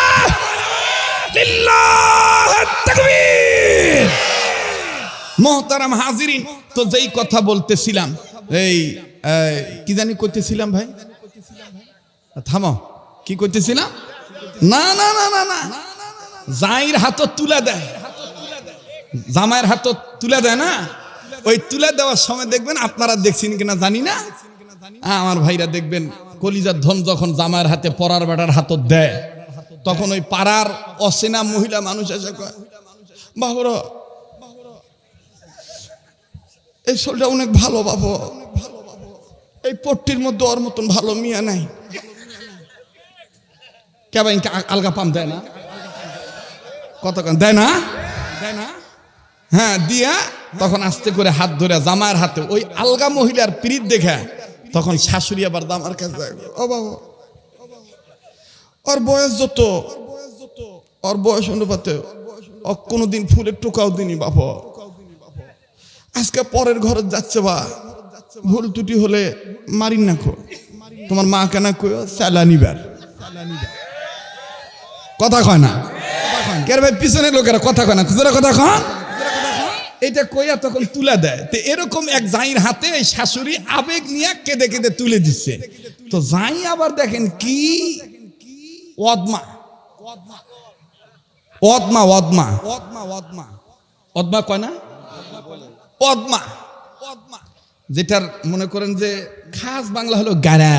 লিল্লাহ তাকবীর। মুহতারাম হাজিরিন, তো যেই কথা বলতেছিলাম, এই কি জানি করতেছিলাম ভাই, থামো, কি করতেছিলাম? না না না না না, জামাইয়ের হাতত তুলে দেয়, জামাইয়ের হাতত তুলে দেয় না, ওই তুলে দেওয়ার সময় দেখবেন, আপনারা দেখছেন কিনা জানি না, আমার ভাইরা দেখবেন কলিজার ধন যখন জামাইয়ের হাতে পরার বেটার হাতত দেয়, তখন ওই পাড়ার অচেনা মহিলা মানুষ এসে কয়, বাবুরা এই শোলটা অনেক ভালো বাবু, এই পট্টির মধ্যে ওর মতন ভালো মিয়া নাই। কে ভাই আলগা পাম দেয় না, কতক্ষণ দেয় না, হ্যাঁ দিয়া তখন আস্তে করে হাত ধরে জামার হাতে ওই আলগা মহিলার পিরিত দেখে, তখন শাশুড়ি আবার জামার কাছে যায়, ও বাবা ওর বয়স যত, ওর বয়স অনুপাতে ও কোনোদিন ফুলের টোকাও দিনি বাবা, আজকে পরের ঘরে যাচ্ছে বা ভুল ত্রুটি হলে মারিন না খো, তোমার মা কেন কই চালা নিবার, কথা কয় না, কে ভাই পিছনের লোকেরা কথা কয় না, খুচরা কথা কন, এটা কইয়া তখন তুলে দেয়। তো এরকম এক জাইর হাতে এই শাশুড়ি আবেগ নিয়ে কেঁদে কেঁদে তুলে দিচ্ছে। তো জাই আবার দেখেন কি ওদমা ওদমা ওদমা ওদমা ওদমা কয় না, ওদমা, যেটার মনে করেন যে খাস বাংলা হলো গাড়া।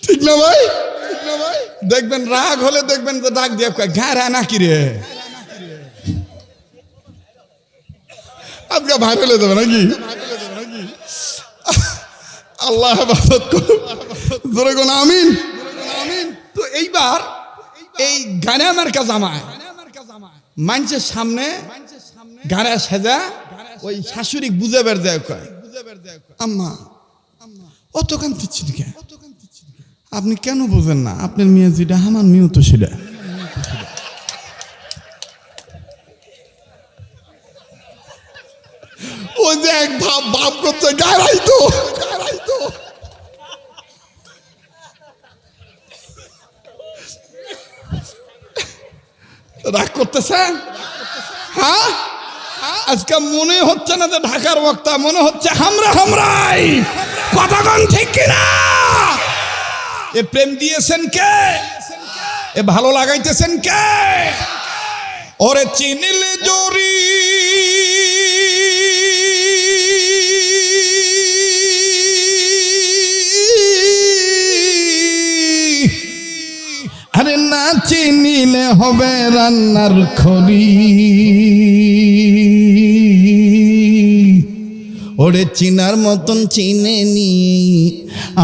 ঠিক না ভাই? দেখবেন রাগ হলে দেখবেন যে ডাক দিয়ে গাড়া নাকি রে, আজকে ভাইরাল হয়ে যাবে নাকি? আল্লাহ হেফাজত করুক, জোরে কোন আমিন। তো এইবার এই গানে আমার কাজ আমায় মানুষের সামনে গাড়া সেজা ওই শাশুড়ি বুঝে বের যায়, কয় আম্মা অত কান্দিচ্ছি কে, আপনি কেন বুঝেন না, আপনার মেয়ে যেটা আমার মেয়েও তো সেটা। ওই যে এক ভাব ভাব করছে, গাড়াই তো রাগ করতেছেন? হ্যাঁ, আজকে মনে হচ্ছে না যে ঢাকার বক্তা, মনে হচ্ছে হামরাই, কথা কন ঠিক কিনা? এ প্রেম দিয়েছেন কে, এ ভালো লাগাইতেছেন কে? ওরে চিনিলে জরি আরে না চিনিলে হবে রান্নার খড়ি, ওরে চিনার মতন চিনে নি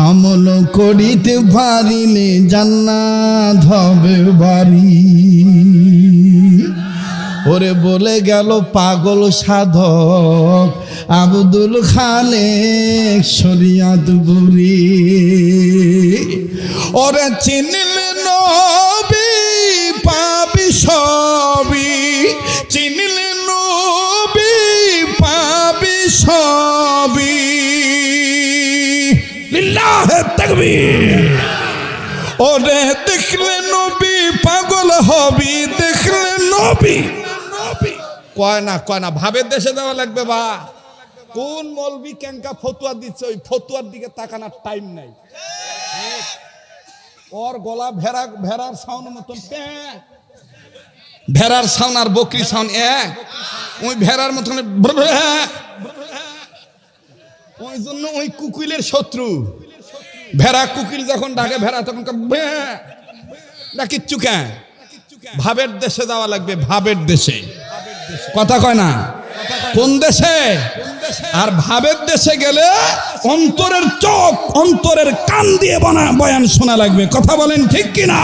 আমল করিতে পারিলে জান্নাত হবে বাড়ি। ওরে বলে গেল পাগল সাধক আব্দুল খালেক শরিয়াতপুরি, ওরে চিনিলে নবী পাবি সবই হবি, লিল্লাহে তাকবীর। ওরে দেখলে নবী পাগল হবি, দেখলে নবী। কয় না ভাবের দেশে দেওয়া লাগবে। বা কোন মৌলবি কেঙ্কা ফতুয়া দিচ্ছে, ওই ফতুয়ার দিকে তাকানোর টাইম নাই। ওর গলা ভেড়ার সাউন্ড মতন, ভেড়ার সাউন্ড আর বকরি সাউন্ড এক। ওই ভেড়ার মতন, ওই জন্য ওই কুকিলের শত্রু। ভেড়া কুকিল যখন ডাকে ভেড়া তখন না কিচ্ছু কেন। ভাবের দেশে যাওয়া লাগবে, ভাবের দেশে। কথা কয় না, কোন দেশে? আর ভাবের দেশে গেলে অন্তরের চোখ, অন্তরের কান দিয়ে বয়ান শোনা লাগবে। কথা বলেন ঠিক কিনা?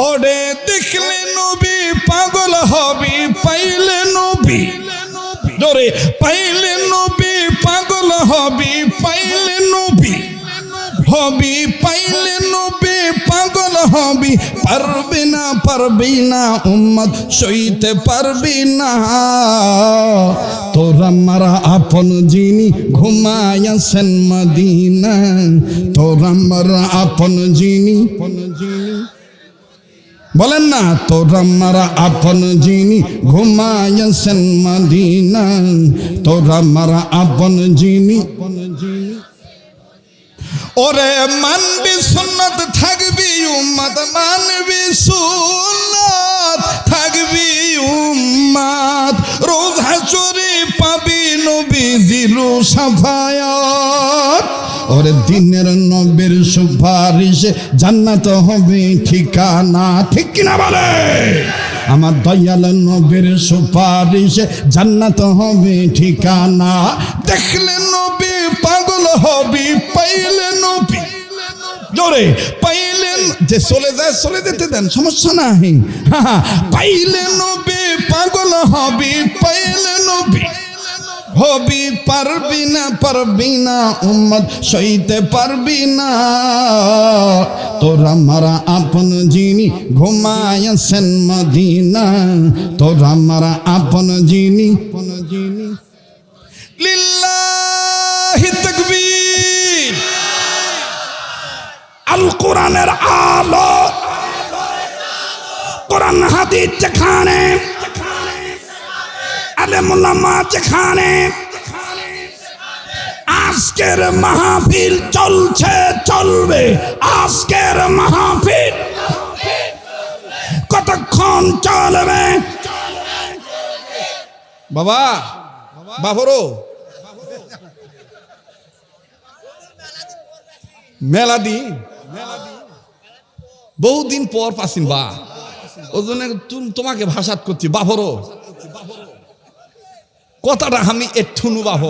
ওরে দেখলে নবী পাগল হবি, পাইলে নবী, জোরে পাইলে নবী পাগল হবি, পাইলে নবী হবি, পাইলে নবী পাগল হবি। পারবি না উম্মত সইতে পারবি না। তোরা মারা আপন যিনি ঘুমায়াছেন মদিনা, তোরা মারা আপন যিনি, বলেন না, তোরা মারা আপন যিনি ঘুমায়াছেন মদিনা, তোরা মারা আপন যিনি। ওরে মানবি সুন্নাত থাকবি উম্মত, মানবি সুন্নাত থাকবি উম্মত। রোজ হাসরে পাবি নবীজির শাফায়াত। ওরে দিনের নবীর সুপারিশে জান্নাত হবে ঠিকানা। ঠিক কিনা বলে? আমার দয়াল নবীর সুপারিশে জান্নাত হবে ঠিকানা। দেখলে নবী পাগল হবি, পাইলে নবী, জোরে পাইলেন যে চলে যায়, চলে যেতে দেন, সমস্যা নাই। পাইলে নবী পাগল হবি, পাইলে নবী হবি। পারবি না উম্মত সইতে পারবি না। তোরা মারা আপন যিনি ঘুমায়াছেন মদিনা, তোরা মারা আপন যিনি। লিল্লাহি তাকবীর। আল কোরআনের আলো, কোরআন হাদিস যেখানে, আলেম উলামা যেখানে, আজকের মাহফিল চলছে, চলবে। আজকের মাহফিল কতক্ষণ চলবে? বাবা বাবরো মেলা দিন, বহুদিন পর পাসিন বা, ওই জন্য তোমাকে ভাষাত করছি বাবরো। কথাটা আমি এঠুনু বাহ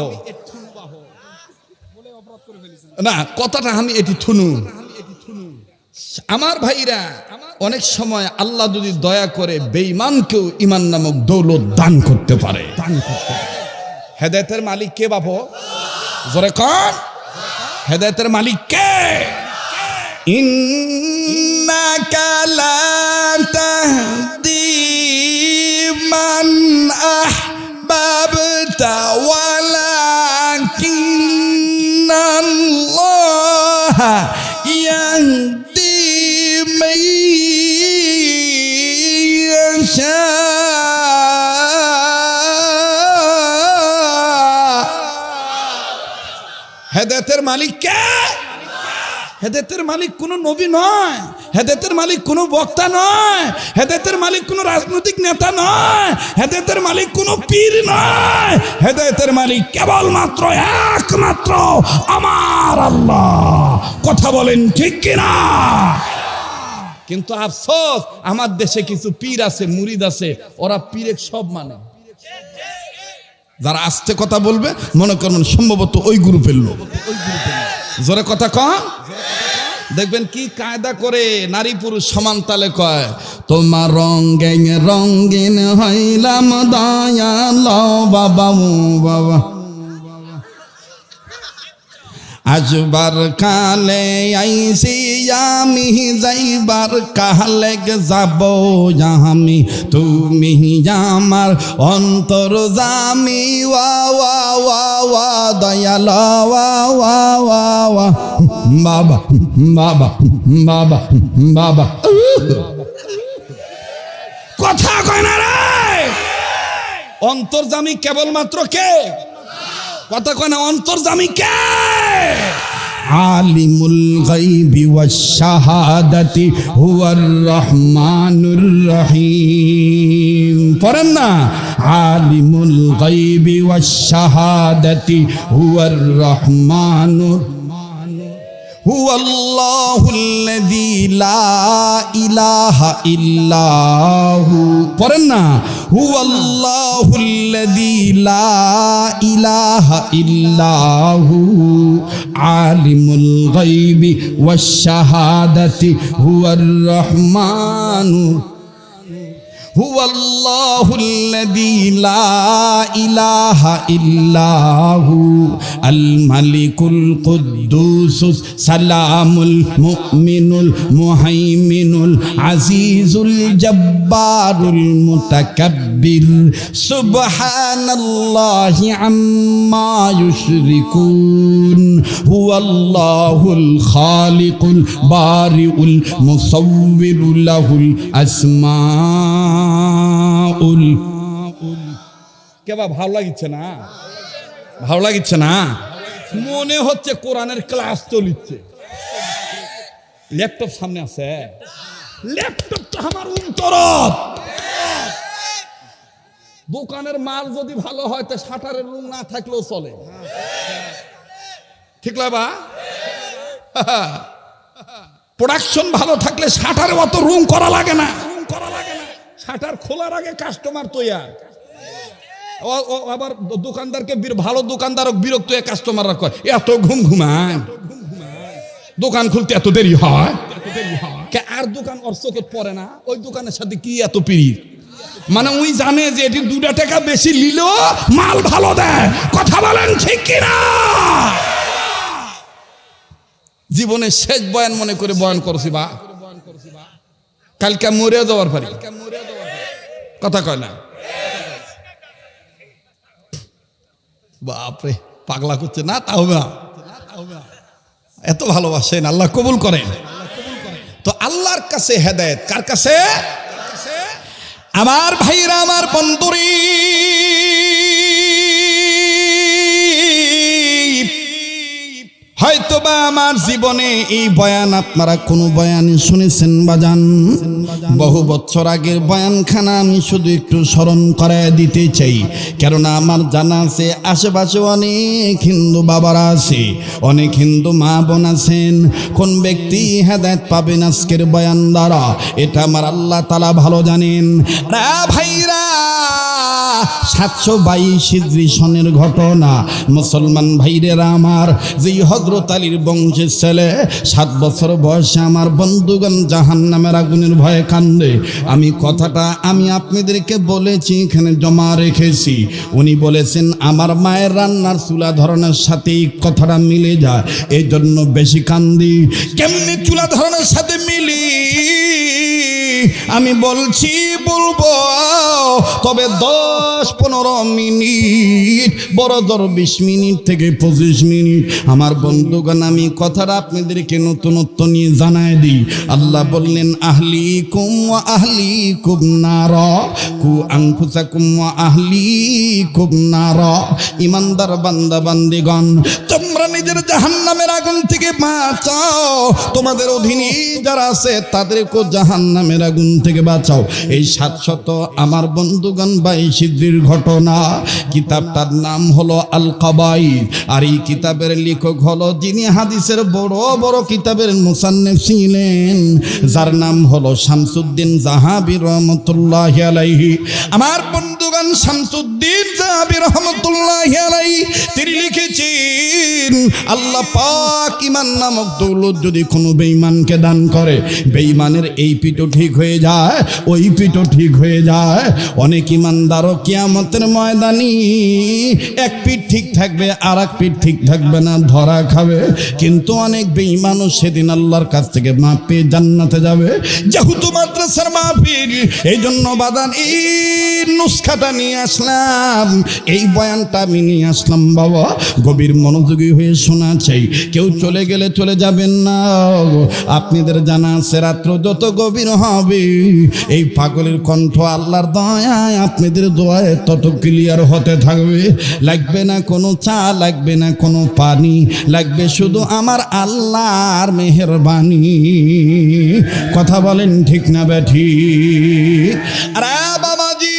না, কথাটা আমি এটি ঠুনু। আমার ভাইরা, অনেক সময় আল্লাহ যদি দয়া করে বেঈমানকেও ঈমান নামক দৌলত দান করতে পারে। হেদায়েতের মালিক কে বাবু? জোরে কোন? হেদায়েতের মালিক কে? ইন্নাকা লা তাহদি মান আহবাবতা ওয়ালাকিন্নাল্লাহ ইয়াহদি মান ইয়াশা। হেদায়েতের মালিক কে? হেদায়েতের মালিক কোনো নবী নয়, হেদায়েতের মালিক কোনো বক্তা নয়, হেদায়েতের মালিক কোনো রাজনৈতিক নেতা নয়, হেদায়েতের মালিক কোনো পীর নয়। হেদায়েতের মালিক কেবলমাত্র একমাত্র আমার আল্লাহ। কথা বলেন ঠিক কিনা? কিন্তু আফসোস, আমার দেশে কিছু পীর আছে, মুরিদ আছে, ওরা পীরের সব মানে। যারা আস্তে কথা বলবে মনে করবেন সম্ভবত ওই গ্রুপের লোক। জোরে কথা কম। দেখবেন কি কায়দা করে নারী পুরুষ সমান তালে কয়, তোমার রঙিন রঙিন হইলাম দয়াল বাবা ও বাবা। আসবার কালে আইসি আমি, যাইবার কালে যাব আমি, তুমি আমার অন্তর্যামী। ওয়া ওয়া ওয়া ওয়া দয়াল ওয়া ওয়া ওয়া ওয়া বাবা বাবা বাবা বাবা। কথা কয় না রে, অন্তর্যামী কেবলমাত্র কে? কথা কয় না, অন্তর্যামী কে? আলিমুল গায়বি ওয়াশ শাহাদাতি হুয়ার রহমানুর রহিম। পড়েন না, আলিমুল গায়বি ওয়াশ শাহাদাতি হুয়ার রহমানুর হুয়াল্লাহুল্লাযী লা ইলাহা ইল্লাহু। পড়েন না, হুয়াল্লাহুল্লাযী লা ইলাহা ইল্লাহু আলিমুল গায়বি ওয়াশ শাহাদাতি হুয়ার রহমানু হুয়াল্লাহুল্লাযী লা ইলাহা ইল্লাহু আল মালিকুল কুদ্দুসুস সালামুল মুমিনুল মুহাইমিনুল আজিজুল জব্বারুল মুতাকাব্বির সুবহানাল্লাহি আম্মা ইউশরিকুন হুয়াল্লাহুল খালিকুল বারিউল মুসাউবিরু লাহুল আসমা। কেবা ভালো লাগিচ্ছে না? ভালো লাগিচ্ছে না? মনে হচ্ছে কোরআনের ক্লাস চলিচ্ছে। ল্যাপটপ সামনে আছে, ল্যাপটপ তো আমার অন্তরত। দোকানের মাল যদি ভালো হয় তো শাটারের রুম না থাকলেও চলে, ঠিক বা? প্রোডাকশন ভালো থাকলে শাটারে অত রুম করা লাগে না। শাটার খোলার আগে কাস্টমার তৈয়ার। আবার দোকানদারকে, ভালো দোকানদার বিরক্ত হয়ে কাস্টমাররা কয় এত ঘুম ঘুমায়, দোকান খুলতে এত দেরি হয়। আর দোকান ওর চোখে পড়ে না, ওই দোকানের সাথে কি এত পিড়িত? মানে ওই জানে যে এটি 2 টাকা বেশি নিলেও মাল ভালো দেয়। কথা বলেন ঠিক কিনা? জীবনের শেষ বয়ান মনে করে বয়ান করছি বা, কালকে মরে যাওয়ার পারি। কথা কয় না? বাপরে, পাগলা করছে না? তাও না, এত ভালোবাসেন, আল্লাহ কবুল করেন। তো আল্লাহর কাছে হেদায়েত, কার কাছে? আমার ভাইরা, আমার বন্ধুরি, হয়তোবা আমার জীবনে এই বয়ান আপনারা কোনো বয়ানই শুনেছেন বাজান। বহু বছর আগের বয়ানখানা আমি শুধু একটু স্মরণ করায় দিতে চাই, কেননা আমার জানা আছে আশেপাশে অনেক হিন্দু বাবারা আছে, অনেক হিন্দু মা বোন আছেন। কোন ব্যক্তি হেদায়েত পাবেন আজকের বয়ান দ্বারা, এটা আমার আল্লাহ তাআলা ভালো জানেন। ভাইরা, 722 হিজরি সনের ঘটনা। মুসলমান ভাইরেরা আমার, যেই হযরত আলীর বংশের ছেলে 7 বছর বয়সে আমার বন্ধুগণ জাহান্নামের আগুনের ভয়ে কান্দে। আমি কথাটা আমি আপনাদেরকে বলেছি, এখানে জমা রেখেছি। উনি বলেছেন আমার মায়ের রান্নার চুলা ধরনের সাথে এই কথাটা মিলে যায়, এই জন্য বেশি কান্দি। কেমনি চুলা ধরনের সাথে মিলি আমি বলছি, বলবো, তবে 10-15 মিনিট, বড় জোর 20 মিনিট থেকে 25 মিনিট। আমার বন্ধুগণ, আমি কথাটা আপনাদেরকে নতুনত্ব নিয়ে জানায় দিই। আল্লাহ বললেন আহলিকুম ওয়া আহলিকুম নারা কু আনফুসাকুম ওয়া আহলিকুম নারা। ইমানদার বান্দা বান্দিগণ, তোমরা নিজের জাহান্নামের আগুন থেকে বাঁচাও, তোমাদের অধীনে যারা আছে তাদেরকে জাহান্নামের আগুন থেকে বাঁচাও। এই 700 আমার বন্ধুগণ 22 হিজরির ঘটনা। কিতাবটার নাম হলো আল কাবাইর, আর এই কিতাবের লেখক হলো যিনি হাদিসের বড় বড় কিতাবের মুসান্নিফ ছিলেন, যার নাম হলো শামসুদ্দিন জাহাবী রহমাতুল্লাহি আলাইহি। আমার বন্ধু বন্ধুগণ শামসুদ্দিন যাহাবী রাহমাতুল্লাহি আলাইহি তিনি লিখেছেন আল্লাহ পাক ঈমান নামক দৌলত যদি কোনো বেঈমানকে দান করে, বেঈমানের এই পিঠও ঠিক হয়ে যায়, ওই পিঠও ঠিক হয়ে যায়। অনেক ঈমানদারও কিয়ামতের ময়দানে এক পিঠ ঠিক থাকবে আর এক পিঠ ঠিক থাকবে না, ধরা খাবে। কিন্তু অনেক বেঈমানও সেদিন আল্লাহর কাছ থেকে মাপ পেয়ে জান্নাতে যাবে। যেহেতু মাদ্রাসার মাহফিল, এই জন্য বাদান এই নুসখাটা নিয়ে আসলাম, এই বয়ানটা আমি নিয়ে আসলাম বাবা। গভীর মনোযোগী হয়ে শোনা চাই, কেউ চলে গেলে চলে যাবেন না। আপনাদের জানা আছে রাত্র যত গভীর হবে, এই পাগলের কণ্ঠ আল্লাহর দয়ায় আপনাদের দোয়ায় তত ক্লিয়ার হতে থাকবে। লাগবে না কোনো চা, লাগবে না কোনো পানি, লাগবে শুধু আমার আল্লাহর মেহেরবানি। কথা বলেন ঠিক না বেঠি? আরে বাবাজি,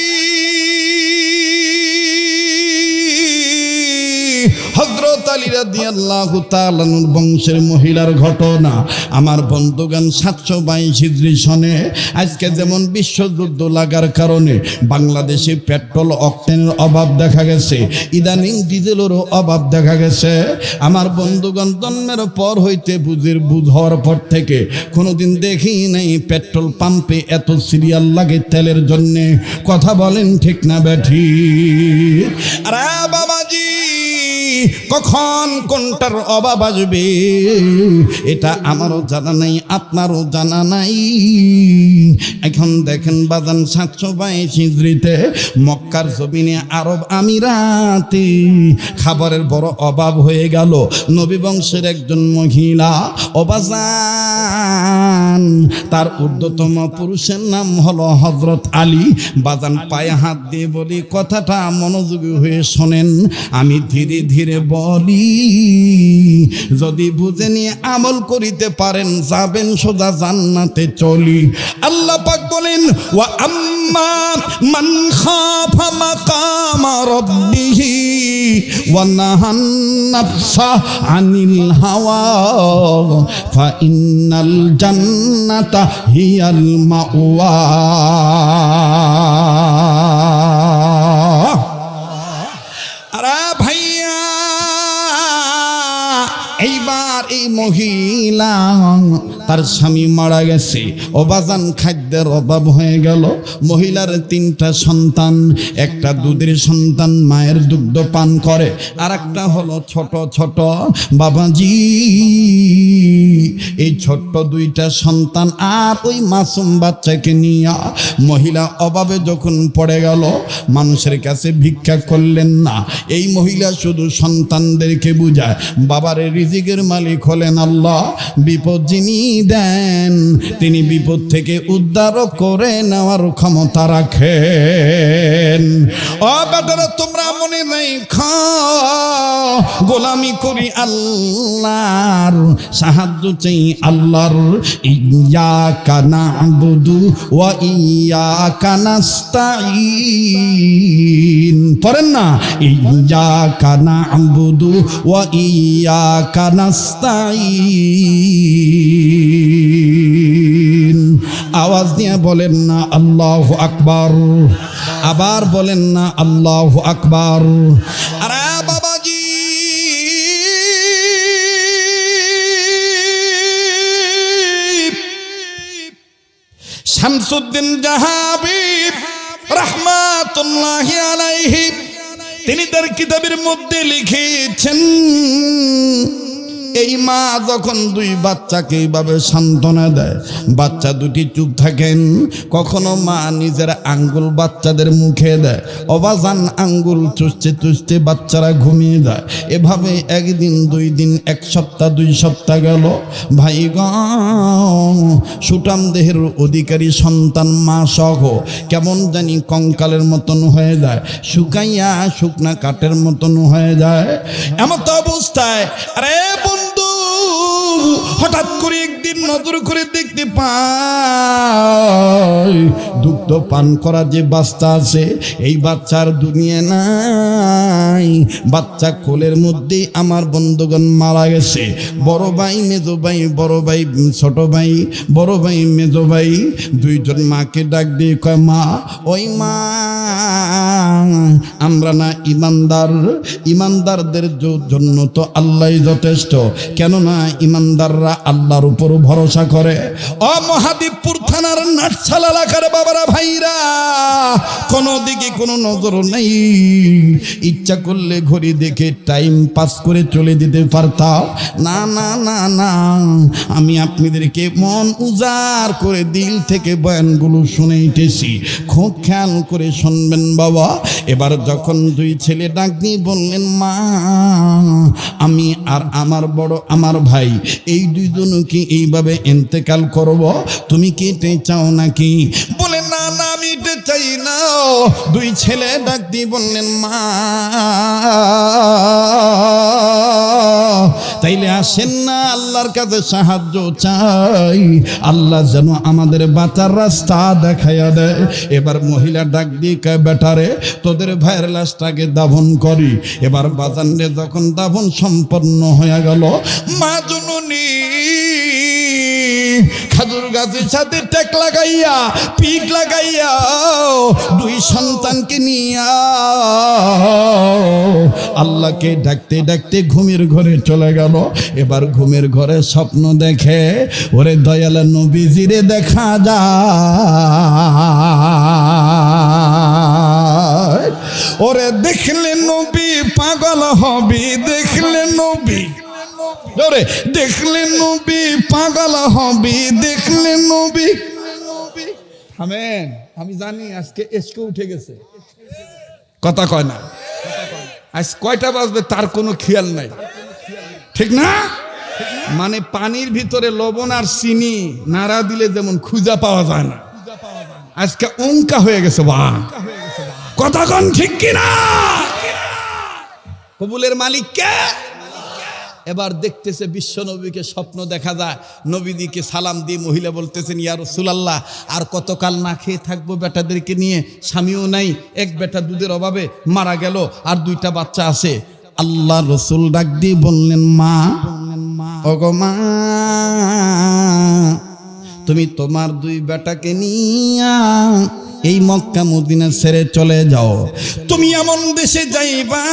হযরত আলী রাদিয়াল্লাহু তাআলা আনহুর বংশের মহিলার ঘটনা। আমার বন্ধুগণ 722 হিজরি সনে আজকে যেমন বিশ্বযুদ্ধ লাগার কারণে বাংলাদেশে পেট্রোল অকটেনের অভাব দেখা গেছে, ইদানিং ডিজেলেরও অভাব দেখা গেছে। আমার বন্ধুগণ জন্মের পর হইতে বুঝ হওয়ার পর থেকে কোনোদিন দেখি নাই পেট্রোল পাম্পে এত সিরিয়াল লাগে তেলের জন্যে। কথা বলেন ঠিক না বেঠি? আরে বাবাজি, কখন কোনটার অভাব আসবে এটা আমারও জানা নাই, আপনারও জানা নাই। এখন দেখেন বাজান 722 হিজরিতে মক্কার জমিনে আরব আমিরাতে খাবারের বড় অভাব হয়ে গেল। নবী বংশের একজন মহিলা অবাজান, তার ঊর্ধ্বতম পুরুষের নাম হলো হযরত আলী। বাজান পায়ে হাত দিয়ে বলি, কথাটা মনোযোগী হয়ে শোনেন, আমি ধীরে ধীরে বলি, যদি বুঝে নিয়ে আমল করিতে পারেন যাবেন সোজা জান্নাতে চলি। আল্লাহ পাক বলেন, ওয়া আম্মা মান খাফা মাকামা রাব্বিহি ওয়া নাহান নাফসা আনিল হাওয়া ফা ইন্নাল জান্নাতা হিয়াল মাওয়া। আরে ভাইয়া, এইবার এই মহিলা তার স্বামী মারা গেছে, অবাজান খাদ্যের অভাব হয়ে গেল। মহিলার 3টা সন্তান, একটা দুধের সন্তান মায়ের দুগ্ধ পান করে, আর একটা হলো ছোট ছোট। বাবাজি, এই ছোট্ট 2টা সন্তান আর ওই মাসুম বাচ্চাকে নিয়ে মহিলা অভাবে যখন পড়ে গেল, মানুষের কাছে ভিক্ষা করলেন না। এই মহিলা শুধু সন্তানদেরকে বুঝায়, বাবার রিজিকের মালিক হলেন আল্লাহ, বিপদ যিনি দেন তিনি বিপদ থেকে উদ্ধার করে নেওয়ার ক্ষমতা রাখেন। ও বেটারা, তোমরা মনে রেখো, গোলামি করি আল্লাহর, সাহায্য চাই আল্লাহর। ইয়্যাকা না'বুদু ওয়া ইয়্যাকা নাস্তাঈন, পড়েন না, ইয়্যাকা না'বুদু ওয়া ইয়্যাকা নাস্তাঈন। আওয়াজ দিয়ে বলেন না আল্লাহু আকবার, আবার বলেন না আল্লাহু আকবার। আরে বাবাজি, শামসুদ্দিন যাহাবী রাহমাতুল্লাহি আলাইহি তিনি তার কিতাবের মধ্যে লিখেছেন, এই মা যখন 2 বাচ্চাকে এইভাবে সান্ত্বনা দেয়, বাচ্চা 2টি চুপ থাকেন। কখনো মা নিজের আঙ্গুল বাচ্চাদের মুখে দেয়, অবাজান আঙ্গুল চুষতে চুষতে বাচ্চারা ঘুমিয়ে যায়। এভাবে 1 দিন 2 দিন 1 সপ্তাহ 2 সপ্তাহ গেল। ভাই গ, সুটাম দেহের অধিকারী সন্তান মা সহ কেমন জানি কঙ্কালের মতন হয়ে যায়, শুকাইয়া শুকনা কাঠের মতন হয়ে যায়। এমন তো অবস্থায় আরে বন্ধু, হঠাৎ করে একদিন নজর করে দেখতে পাই দুঃখ রক্ত পান করা যে বাচ্চা আছে, এই বাচ্চার দুনিয়া নাই। বাচ্চা কোলের মধ্যে আমার বন্ধুগণ মারা গেছে। বড় ভাই মেজো ভাই, বড় ভাই ছোট ভাই, বড় ভাই মেজো ভাই দুইজন মাকে ডাক দিয়ে কয়, মা ওই মা আমরা না ইমানদার, ইমানদারদের জন্য তো আল্লাহই যথেষ্ট, কেননা ইমানদাররা আল্লাহর উপর ভরসা করে। ও মহাদেবপুর থানার নাটশাল এলাকার বাবারা ভাইরা, কোনো দিকে কোনো নজর নেই। ইচ্ছা করলে ঘড়ি দেখে টাইম পাস করে চলে যেতে পারতাম। না না না না, আমি আপনাদেরকে মন উজাড় করে দিল থেকে বয়ানগুলো শুনেইতেছি, খুব খেয়াল করে শুনবেন বাবা। এবার যখন দুই ছেলে ডাক দিয়ে বললেন, মা আমি আর আমার ভাই এই দুইজনকে এইভাবে ইন্তেকাল করব, তুমি কি এটা চাও নাকি? বলে না না আমি এটা চাই না। দুই ছেলে ডাক দিয়ে বললেন, মা তাইলে আসেন না আল্লাহর কাছে সাহায্য চাই, আল্লাহ যেন আমাদের বাঁচার রাস্তা দেখাইয়া দেয়। এবার মহিলা ডাক দিয়ে কয়, বেটারে তোদের ভাইয়ের লাশটাকে দাফন করি। এবার বাজানে যখন দাফন সম্পন্ন হয়ে গেল, মা জননী খাজুর গাছের সাথে টেক লাগাইয়া পিঠ লাগাইয়া দুই সন্তানকে নিয়া আল্লাহকে ডাকতে ডাকতে ঘুমের ঘরে চলে গেল। এবার ঘুমের ঘরে স্বপ্ন দেখে, ওরে দয়াল নবীজিরে দেখা যায়, ওরে দেখলে নবী পাগল হবি, দেখলে নবী, ওরে দেখলে নবী পাগল হবি, দেখলে নবী। আমেন। আমি জানি আজকে এসকে উঠে গেছে, কথা কয় না। আজ কয়টা বাজবে তার কোনো খেয়াল নাই, ঠিক না? মানে পানির ভিতরে লবণ আর চিনি নাড়া দিলে যেমন খুঁজা পাওয়া যায় না, আজকে অঙ্কা হয়ে গেছে। বা কথা কন ঠিক কিনা? কবুলের মালিক কে? এবার দেখতেছে বিশ্ব নবীকে স্বপ্ন দেখা যায়, নবীদিকে সালাম দিয়ে মহিলা বলতেছেন, ইয়া রাসূলুল্লাহ আর কতকাল না খেয়ে থাকবো, বেটাদেরকে নিয়ে, স্বামীও নাই, এক বেটা দুধের অভাবে মারা গেল, আর দুইটা বাচ্চা আছে। আল্লাহ রসুল ডাক দিয়ে বললেন, মা ওগো মা তুমি তোমার দুই বেটাকে নিয়া এই মক্কা মদিনা ছেড়ে চলে যাও। তুমি এমন দেশে যাইবা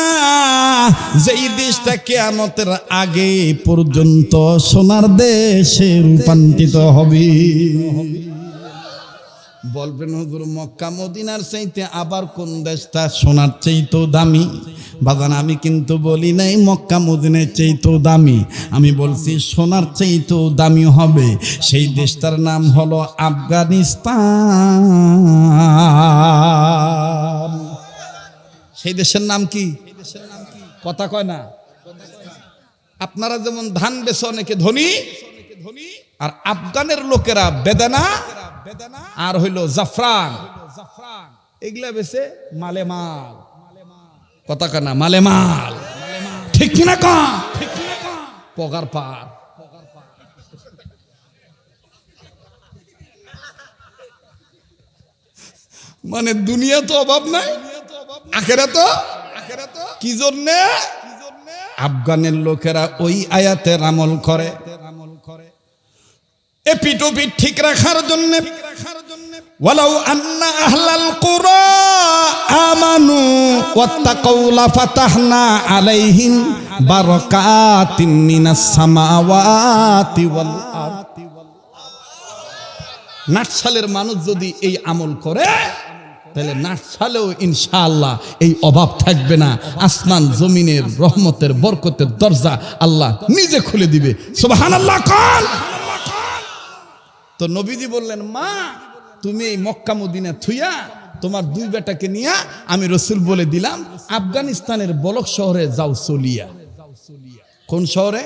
যেই দেশটা কিয়ামতের আগে পর্যন্ত সোনার দেশে রূপান্তরিত হবে। বলবেন হুজুর মক্কা মদিনার চাইতে আবার কোন দেশটা সোনার চাইতেও দামি? বাজান আমি কিন্তু বলি নাই মক্কা মদিনার চাইতেও দামি, আমি বলছি সোনার চাইতেও দামি হবে। সেই দেশটার নাম হলো আফগানিস্তান। সেই দেশের নাম কি? কথা কয় না। আপনারা যেমন ধান বেচে অনেকে ধনী, আর আফগানের লোকেরা বেদানা আর হইল জাফরান, এগুলা বেছে মালে মাল। কথা কানা মালে মাল, ঠিক কিনা কা? পগার পার। মানে দুনিয়া তো অভাব নাই, আখেরাত কি জন্যে? আফগানের লোকেরা ওই আয়াতের আমল করে, এপিটোপিট ঠিক রাখার জন্য। ওয়ালাউ আন্না আহলাল কুরা আমানু ওয়াত্তাকাউ লাফাতাহনা আলাইহিম বারাকাতিন মিনাস সামাওয়াতি ওয়াল আরদ। নাটশালের মানুষ যদি এই আমল করে তাহলে নাটশালেও ইনশাআল্লাহ এই অভাব থাকবে না। আসমান জমিনের রহমতের বরকতের দরজা আল্লাহ নিজে খুলে দিবে। সুবহানাল্লাহ কোন। তো নবীজি বললেন, মা তুমি এই মক্কা মদিনা থুইয়া তোমার দুই বেটাকে নিয়া আমি রসুল বলে দিলাম আফগানিস্তানের বলক শহরে যাও চলিয়া। কোন শহরে?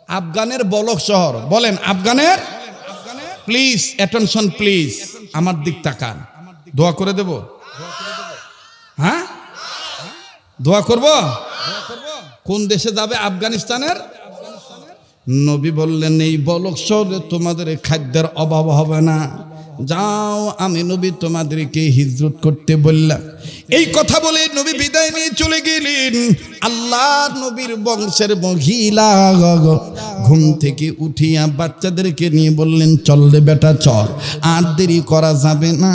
আফগানের বলক শহর। বলেন আফগানের। প্লিজ অ্যাটেনশন প্লিজ, আমার দিক তাকান, দোয়া করে দেব। হ্যাঁ দোয়া করব। কোন দেশে যাবে? আফগানিস্তানের। নবী বললেন এই বলক শহরে তোমাদের খাদ্যের অভাব হবে না, যাও আমি নবী তোমাদেরকে হিজরত করতে বললাম। এই কথা বলে নবী বিদায় নিয়ে চলে গেলেন। আল্লাহর নবীর বংশের মহিলা ঘুম থেকে উঠিয়া বাচ্চাদেরকে নিয়ে বললেন, চল রে বেটা চল, আর দেরি করা যাবে না,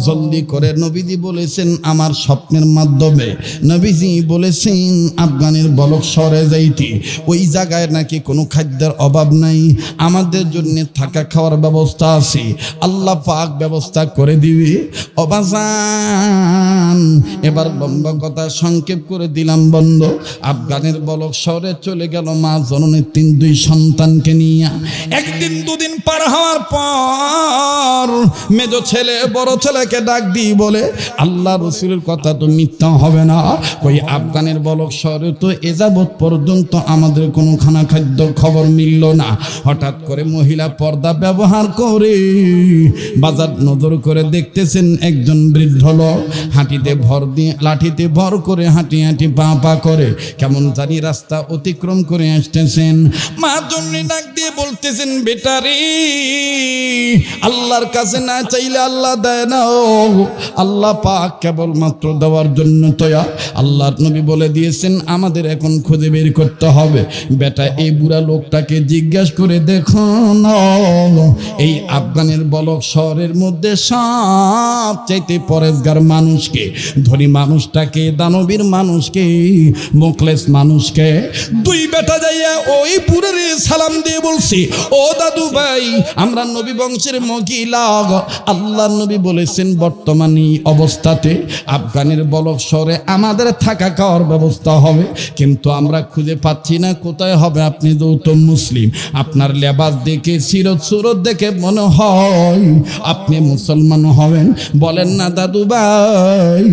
জলদি করে। নবীজি বলেছেন আমার স্বপ্নের মাধ্যমে, নবীজি বলেছেন আফগানের বলক শহরে যাইতে, ওই জায়গায় নাকি কোনো খাদ্যের অভাব নাই, আমাদের জন্য থাকা খাওয়ার ব্যবস্থা আছে, আল্লাহ পাক ব্যবস্থা করে দিবে। অবাজান এবার লম্বা কথা সংক্ষেপ করে দিলাম বন্ধ। আফগানের বলক শহরে চলে গেল মা জননীর দুই সন্তানকে নিয়ে। একদিন দুদিন পার হওয়ার পর মেজ ছেলে বড় ছেলেকে ডাক দিয়ে বলে, আল্লাহ রসুলের কথা তো মিথ্যা হবে না, ওই আফগানের বলক শহরে তো এ যাবৎ পর্যন্ত আমাদের কোনো খানা খাদ্য খবর মিলল না। হঠাৎ করে মহিলা পর্দা ব্যবহার করে বাজার নজর করে দেখতেছেন একজন বৃদ্ধ লোক হাঁটিতে ভর দিয়ে লাঠিতে ভর করে হাঁটি হাঁটি পা পা করে কেমন জানি রাস্তা অতিক্রম করে আসতেছেন। মা জন্যে ডাক দিয়ে বলতেছেন, বেটারে আল্লাহর কাছে না চাইলে আল্লাহ দেয় না, আল্লাহ পাক কেবলমাত্র দেওয়ার জন্য তয়া। আল্লাহর নবী বলে দিয়েছেন আমাদের এখন খুঁজে বের করতে হবে। বেটা এই বুড়া লোকটাকে জিজ্ঞাসা করে দেখো না, এই আফগানের বলক শহরের মধ্যে সবচাইতে পরেশগার মানুষকে, ধনী মানুষটাকে, দানবীর মানুষকে, মুখলেস মানুষকে। দুই বেটা যাইয়া ওই বুড়ারে সালাম দিয়ে বলছি, ও দাদু ভাই আমরা নবী বংশের মহিলা, আল্লাহ নবী বলেছেন বর্তমানে অবস্থাতে আফগানের বলক শহরে আমাদের থাকা খাওয়ার ব্যবস্থা হবে, কিন্তু আমরা খুঁজে পাচ্ছি না কোথায় হবে। আপনি যেহেতু মুসলিম, আপনার লেবাস দেখে সিরত সুরত দেখে মনে হয় আপনি মুসলমান হবেন, বলেন না দাদু ভাই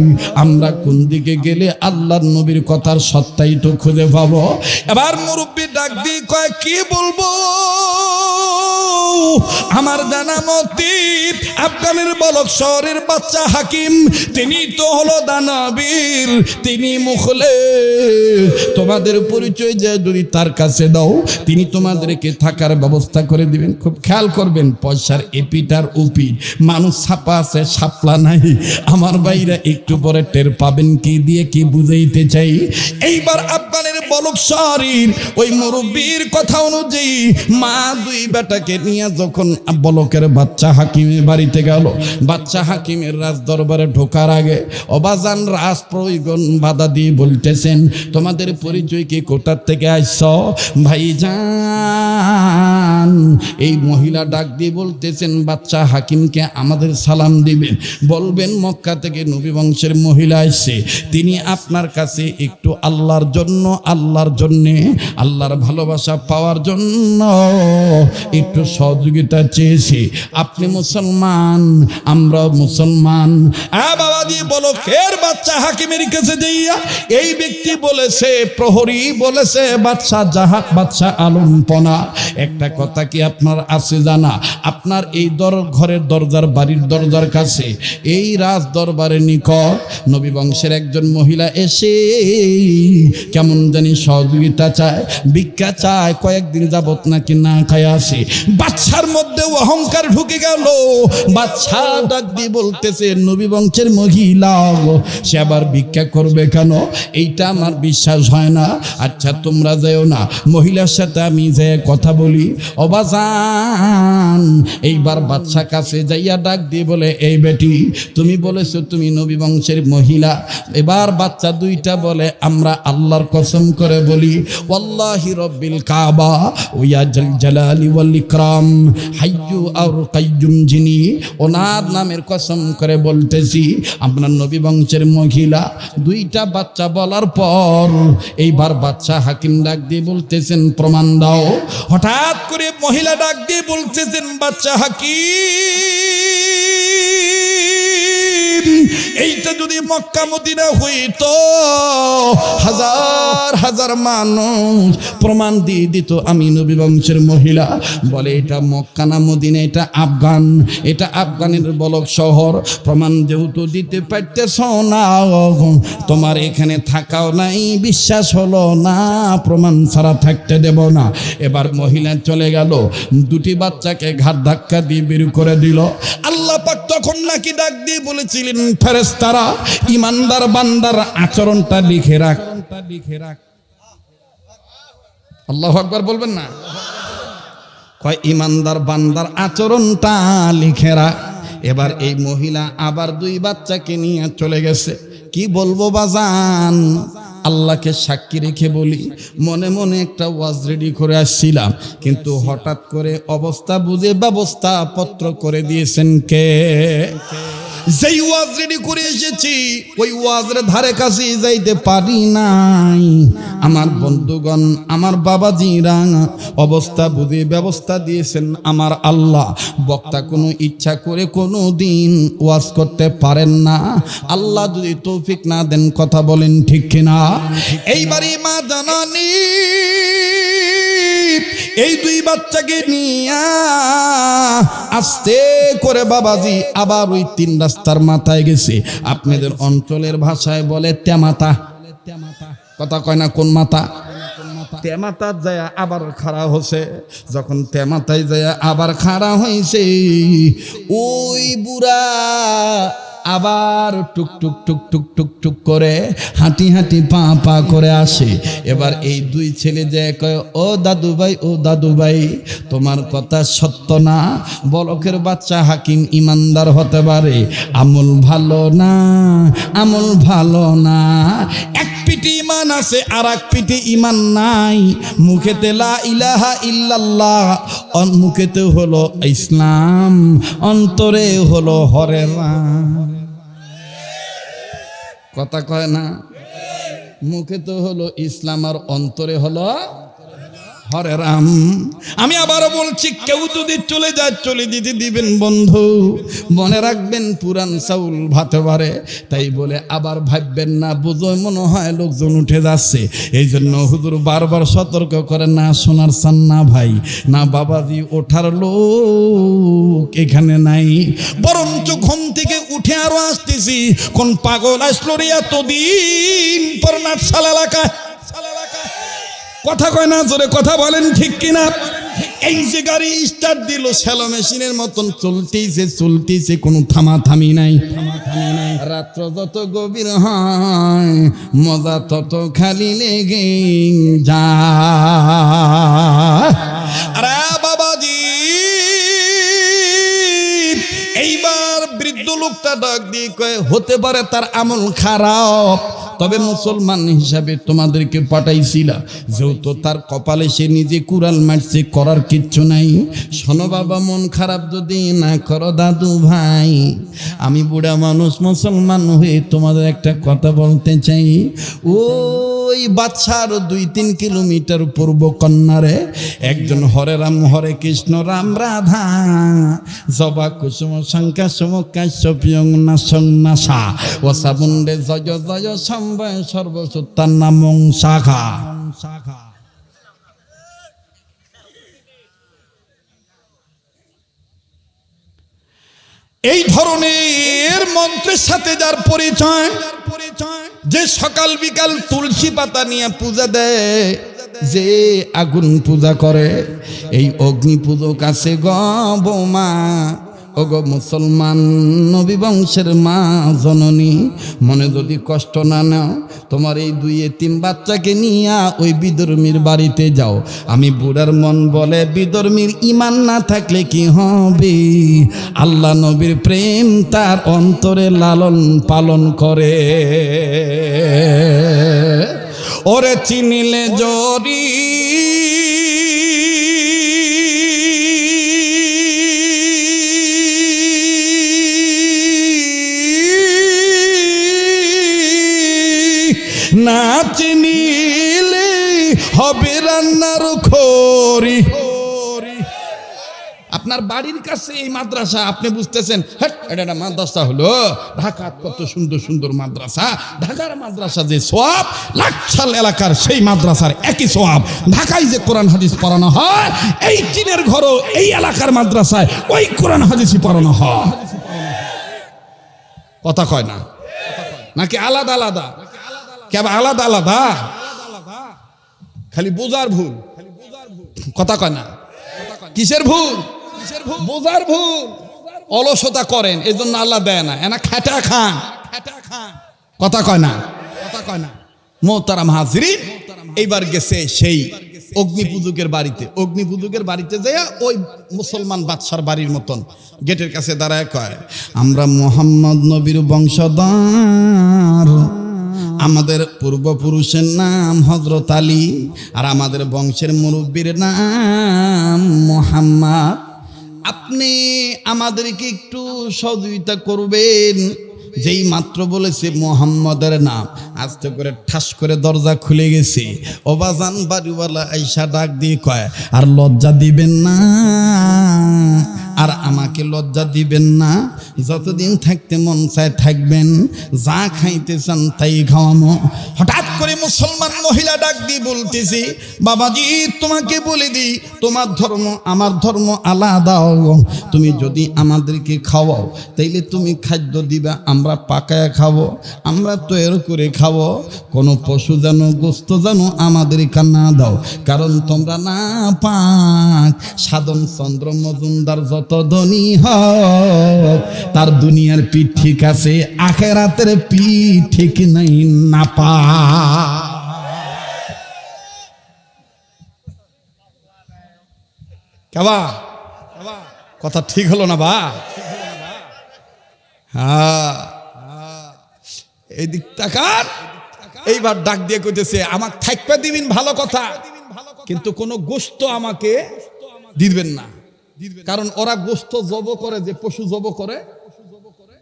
আমরা কোন দিকে গেলে আল্লাহর নবীর কথার সত্যায়িত খুঁজে পাবো। এবার মুরব্বী ডাক দিয়ে কয়, কি বলবো, আমার জানা মতে আফগানের বলক শহরের বাচ্চা হাকিম তিনি তো হলো দানবীর, তিনি মুখলেস, তোমাদের পরিচয় যে যদি তার কাছে দাও তিনি তোমাদেরকে থাকার ব্যবস্থা করে দিবেন। খুব খেয়াল করবেন, পয়সার এপিটার উপি মানুষ ছাপা আছে, সাপলা নাই। আমার ভাইরা একটু পরে টের পাবেন কি দিয়ে কি বুঝাইতে চাই। এইবার আফগানের বলক শহরের ওই মুরব্বীর কথা অনুযায়ী মা দুই বেটাকে নিয়ে যখন বলকের বাচ্চা হাকিমের বাড়িতে গেল, বাচ্চা হাকিমের রাজ দরবারে ঢোকার আগে অবাজান রাজ প্রয়োজন বাধা দিয়ে বলতেছেন, তোমাদের পরিচয় কি, কোথার থেকে আসছ? ভাইজান এই মহিলা ডাক দিয়ে বলতেছেন বাচ্চা হাকিমকে আমাদের সালাম দিবেন, বলবেন মক্কা থেকে নবী বংশের মহিলা আসছে, তিনি আপনার কাছে একটু আল্লাহর জন্য, আল্লাহর জন্যে, আল্লাহর ভালোবাসা পাওয়ার জন্য একটু সহযোগিতা চেয়েছি। আপনি মুসলমান, আমরা মুসলমান। বাবা দিয়ে বলো ফের বাচ্চা হাকিমের কাছে যাইয়া এই ব্যক্তি বলেছে, প্রহরী বলেছে, বাদশা জাহাক, বাদশা আলমপনা, একটা কথা কি আপনার আছে জানা, আপনার এই ঘরের দরজার, বাড়ির দরজার কাছে এই রাজ দরবারের নিকট নবী বংশের একজন মহিলা এসে কেমন জানি সহযোগিতা চায়, ভিক্ষা চায়, কয়েকদিন যাবত নাকি না খায় আসে। বাদশার মধ্যে অহংকার ঢুকে গেল। বাদশা ডাক দিয়ে বলতেছে নবী বংশের মহিলা, সে আবার ভিক্ষা করবে কেন? এইটা আমার বিশ্বাস হয় না। আচ্ছা তোমরা যেও না, মহিলার সাথে আমি যে কথা বলি। অবাজান এইবার বাদশা কাছে যাইয়া ডাক দিয়ে বলে, এই বেটি তুমি বলেছো তুমি নবী বংশের মহিলা। এবার বাচ্চা দুইটা বলে, আমরা আল্লাহর কসম করে বলি, ওয়াল্লাহি রব্বিল কাবা ওয়া জাল জালালি ওয়াল ইকরাম হাইয়্যু আর কাইয়্যুম, যিনি ওনার নামের কসম করে বলতেছি আপনার নবী বংশের মহিলা। দুইটা বাচ্চা বলার পর এইবার বাচ্চা হাকিম ডাক দিয়ে বলতেছেন প্রমাণ দাও। হঠাৎ করে মহিলা ডাক দিয়ে বলতেছেন, বাচ্চা হাকিম এইটা যদি মক্কা মদিনা হইতো হাজার হাজার মানুষ প্রমাণ দিয়ে দিত আমি নবী বংশের মহিলা। বলে এটা মক্কা না মদিনা, এটা আফগান, এটা আফগানের বলক শহর। প্রমাণ যেহেতু দিতে পারতেছ না, তোমার এখানে থাকাও নাই, বিশ্বাস হলো না, প্রমাণ ছাড়া থাকতে দেব না। এবার মহিলা চলে গেল, দুটি বাচ্চাকে ঘাট ধাক্কা দিয়ে বের করে দিল। আল্লাহ পাক তখন নাকি ডাক দিয়ে বলেছিলেন, ফেরেশতারা ইমানদার বান্দার আচরণটা লিখে রাখ। আল্লাহু আকবার বলবেন না? কয় ইমানদার বান্দার আচরণটা লিখে রাখ। এবার এই মহিলা আবার দুই বাচ্চাকে নিয়ে চলে গেছে। কি বলবো বাজান, আল্লাহকে সাক্ষী রেখে বলি, মনে মনে একটা ওয়াজ রেডি করে আসছিলাম, কিন্তু হঠাৎ করে অবস্থা বুঝে ব্যবস্থা পত্র করে দিয়েছেন কে? যেই ওয়াজ রেডি করে এসেছি ওই ওয়াজের ধারে কাছে যাইতে পারি নাই। আমার বন্ধুগণ, আমার বাবাজিরা, অবস্থা বুঝে ব্যবস্থা দিয়েছেন আমার আল্লাহ। বক্তা কোনো ইচ্ছা করে কোনো দিন ওয়াজ করতে পারেন না। আল্লাহ যদি তৌফিক না দেন, কথা বলেন ঠিক কিনা? এইবারই মা জানানি এই দুই বাচ্চাকে নিয়ে আস্তে করে বাবাজি আবার ওই তিন রাস্তার মাথায় গেছে। আপনাদের অঞ্চলের ভাষায় বলে তেমাতা, কথা কয় না? কোন মাথা? তেমাতা যায় আবার খাড়া হচ্ছে। যখন তেমাতায় যায় আবার খাড়া হয়েছে, ওই বুড়া আবার টুক টুক টুক টুক টুক টুক করে হাঁটি হাঁটি পা পা করে আসে। এবার এই দুই ছেলে যে কয়, ও দাদু ভাই, ও দাদু ভাই, তোমার কথা সত্য না? বলকের বাচ্চা হাকিম ইমানদার হতে পারে, আমল ভালো না, আমল ভালো না। এক পিঠে ইমান আছে আর এক পিঠে ইমান নাই। মুখেতে লা ইলাহা ইল্লাল্লাহ, মুখেতে হলো ইসলাম, অন্তরে হলো হরে রাম। কথা কয় না? মুখে তো হলো ইসলাম আর অন্তরে হলো হরে রাম। আমি আবারও বলছি, কেউ যদি চলে যায় চলে দিতে দিবেন বন্ধু, মনে রাখবেন পুরান চাউল ভাতে পারে। তাই বলে আবার ভাববেন না, বুঝো মনে হয় লোকজন উঠে যাচ্ছে। এই জন্য হুজুর বারবার সতর্ক করে, না শোনার চান না ভাই, না বাবাজি ওঠার লোক এখানে নাই। বরঞ্চ ঘুম থেকে উঠে আরো আসতেছি, কোন পাগল আসলো রে এতদিন পর নাটশাল এলাকায়। কথা কয় না? জোরে কথা বলেন ঠিক কিনা? এই যে গাড়ি স্টার্ট দিল শ্যালো মেশিনের মতন চলতেছে চলতেছে, কোনো থামাথামি নাই। রাত্র যত গভীর হয় মজা তত খালি লেগে যায়। আরে বাবাজি, এইবার বৃদ্ধ লোকটা ডাক দিয়ে কয়, হতে পারে তার আমল খারাপ, তবে মুসলমান হিসাবে তোমাদেরকে পাঠাইছিলাম, যেহেতু তার কপালে সে নিজে কুড়াল মারছে, করার কিচ্ছু নাই। শোনো বাবা, মন খারাপ যদি না করো দাদু ভাই, আমি বুড়া মানুষ মুসলমান হয়ে তোমাদের একটা কথা বলতে চাই। ওই বাচ্চার 2-3 কিলোমিটার পূর্ব কন্যারে একজন হরে রাম হরে কৃষ্ণ রাম রাধা জবা কুসুম সংখ্যা সমকাশ্যপিয়ং না সংনাসা ও সাবুন্ডে জয় জয় সম্বয় সর্বসুত্তার নামং শাখা। এই ধরনের মন্ত্রের সাথে যার পরিচয়, যে সকাল বিকাল তুলসী পাতা নিয়ে পূজা দেয়, যে আগুন পূজা করে, এই অগ্নি পুজো কাছে গো বৌমা, ওগো মুসলমান নবী বংশের মা জননী, মনে যদি কষ্ট না নাও, তোমার এই 2 বাচ্চাকে নিয়ে ওই বিধর্মীর বাড়িতে যাও। আমি বুড়ার মন বলে, বিধর্মীর ইমান না থাকলে কি হবে? আল্লাহ নবীর প্রেম তার অন্তরে লালন পালন করে। ওরে চিনিলে জরি না চিনিলে হবে রান্নার খড়ি। আপনার বাড়ির কাছে এই মাদ্রাসা, আপনি বুঝতেছেন হ্যাঁ এটা একটা মাদ্রাসা হলো, ঢাকার কত সুন্দর সুন্দর মাদ্রাসা, ঢাকার মাদ্রাসা যে সওয়াব, লাকসাল এলাকার সেই মাদ্রাসার একই সওয়াব। ঢাকায় যে কোরআন হাদিস পড়ানো হয়, এই টিনের ঘরও এই এলাকার মাদ্রাসায় ওই কোরআন হাদিসই পড়ানো হয়। কথা কয় না নাকি আলাদা আলাদা? কেবল আলাদা আলাদা, খালি বোঝার ভুল। কথা কয় না, কিসের ভুল? বোঝার ভুল। অলসতা করেন, এই জন্য আল্লাহ দেয় না, এনা খাটা খান। কথা কয় না, মোহতারাম হাজরিন, এইবার গেছে সেই অগ্নিপূজকের বাড়িতে। অগ্নিপূজকের বাড়িতে যায় ওই মুসলমান বাদশার বাড়ির মতন গেটের কাছে দাঁড়ায় কয়, আমরা মুহাম্মদ নবীর বংশধর, আমাদের পূর্বপুরুষের নাম হযরত আলী, আর আমাদের বংশের মুরব্বীর নাম মুহাম্মদ। আপনি আমাদেরকে একটু সহযোগিতা করবেন। যেই মাত্র বলেছে মুহাম্মদের নাম, আস্তে করে ঠাস করে দরজা খুলে গেছে। ওবাজান বাড়িওয়ালা আইসা ডাক দিয়ে কয়, আর লজ্জা দিবেন না, আর আমাকে লজ্জা দিবেন না। যতদিন থাকতে মন চায় থাকবেন, যা খাইতে চান তাই খাওয়ানো। হঠাৎ করে মুসলমান মহিলা ডাক দিয়ে বলতেছি, বাবাজি তোমাকে বলে দিই, তোমার ধর্ম আমার ধর্ম আলাদা। তুমি যদি আমাদেরকে খাওয়াও তাইলে তুমি খাদ্য দিবা, আমরা পাকায় খাবো, আমরা তৈরি করে খাবো। কোনো পশু যেন গোস্ত যেন আমাদেরকে না দাও, কারণ তোমরা না পাক। সাধন চন্দ্র মজুমদার যত ধনী হোক, তার দুনিয়ার পিঠ ঠিক আছে, আখেরাতের পিঠ ঠিক নাই, না পা। কেবা কথা ঠিক হলো না বা? হ্যাঁ, এই দিক তাকান। এইবার ডাক দিয়ে কইতেছে, আমাকে থাকবে দিবেন ভালো কথা, কিন্তু কোন গোস্ত আমাকে দিবেন না। কারণ ওরা গোস্ত জব করে, যে পশু জব করে,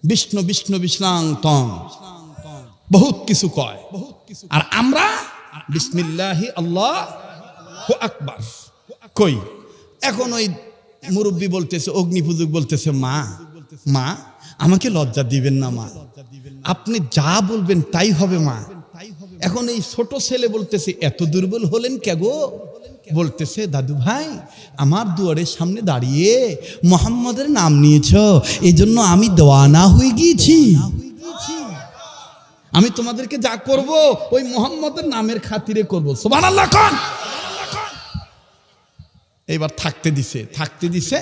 বিষ্ণু বিষ্ণু বিষ্ণাং তং বহুত কিছু কয়, আর আমরা বিসমিল্লাহি আল্লাহু আকবার কই। এখন ওই মুরব্বী বলতেছে, অগ্নিপূজক বলতেছে, মা আমাকে লজ্জা দিবেন না মা, আপনি যা বলবেন তাই হবে মা। এখন এই ছোট ছেলে বলতেছে, এত দুর্বল হলেন কে গো? বলতেছে, দাদু ভাই আমার দুয়ারের সামনে দাঁড়িয়ে মুহাম্মদের নাম নিয়েছ, এই জন্য আমি দেওয়ানা হয়ে গিয়েছি। আমি তোমাদেরকে যা করব ওই মুহাম্মদের নামের খাতিরে করব। সুবহানাল্লাহ কোন। এইবার থাকতে দিছে,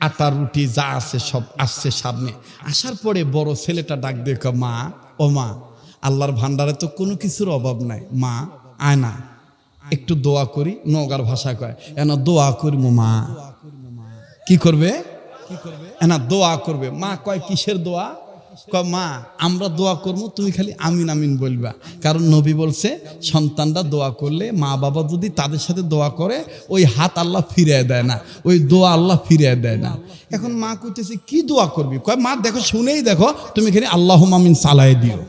আটা রুটি যা আছে সব আসছে সামনে। আসার পরে বড় ছেলেটা ডাক দিয়ে কয়, মা ও মা, আল্লাহর ভান্ডারে তো কোনো কিছুর অভাব নাই, মা আয় না একটু দোয়া করি। নওগাঁর ভাষা কয়, এনা দোয়া করবো মা। কি করবে? এনা দোয়া করবে। মা কয়, কিসের দোয়া? কয়, মা আমরা দোয়া করবো, তুমি খালি আমিন আমিন বলবা। কারণ নবী বলছে, সন্তানরা দোয়া করলে মা বাবা যদি তাদের সাথে দোয়া করে, ওই হাত আল্লাহ ফিরিয়ে দেয় না, ওই দোয়া আল্লাহ ফিরিয়ে দেয় না। এখন মা কইতেছে, কি দোয়া করবি? কয়, মা দেখো, শুনেই দেখো, তুমি খালি আল্লাহুম্মা আমিন সালাই দিও।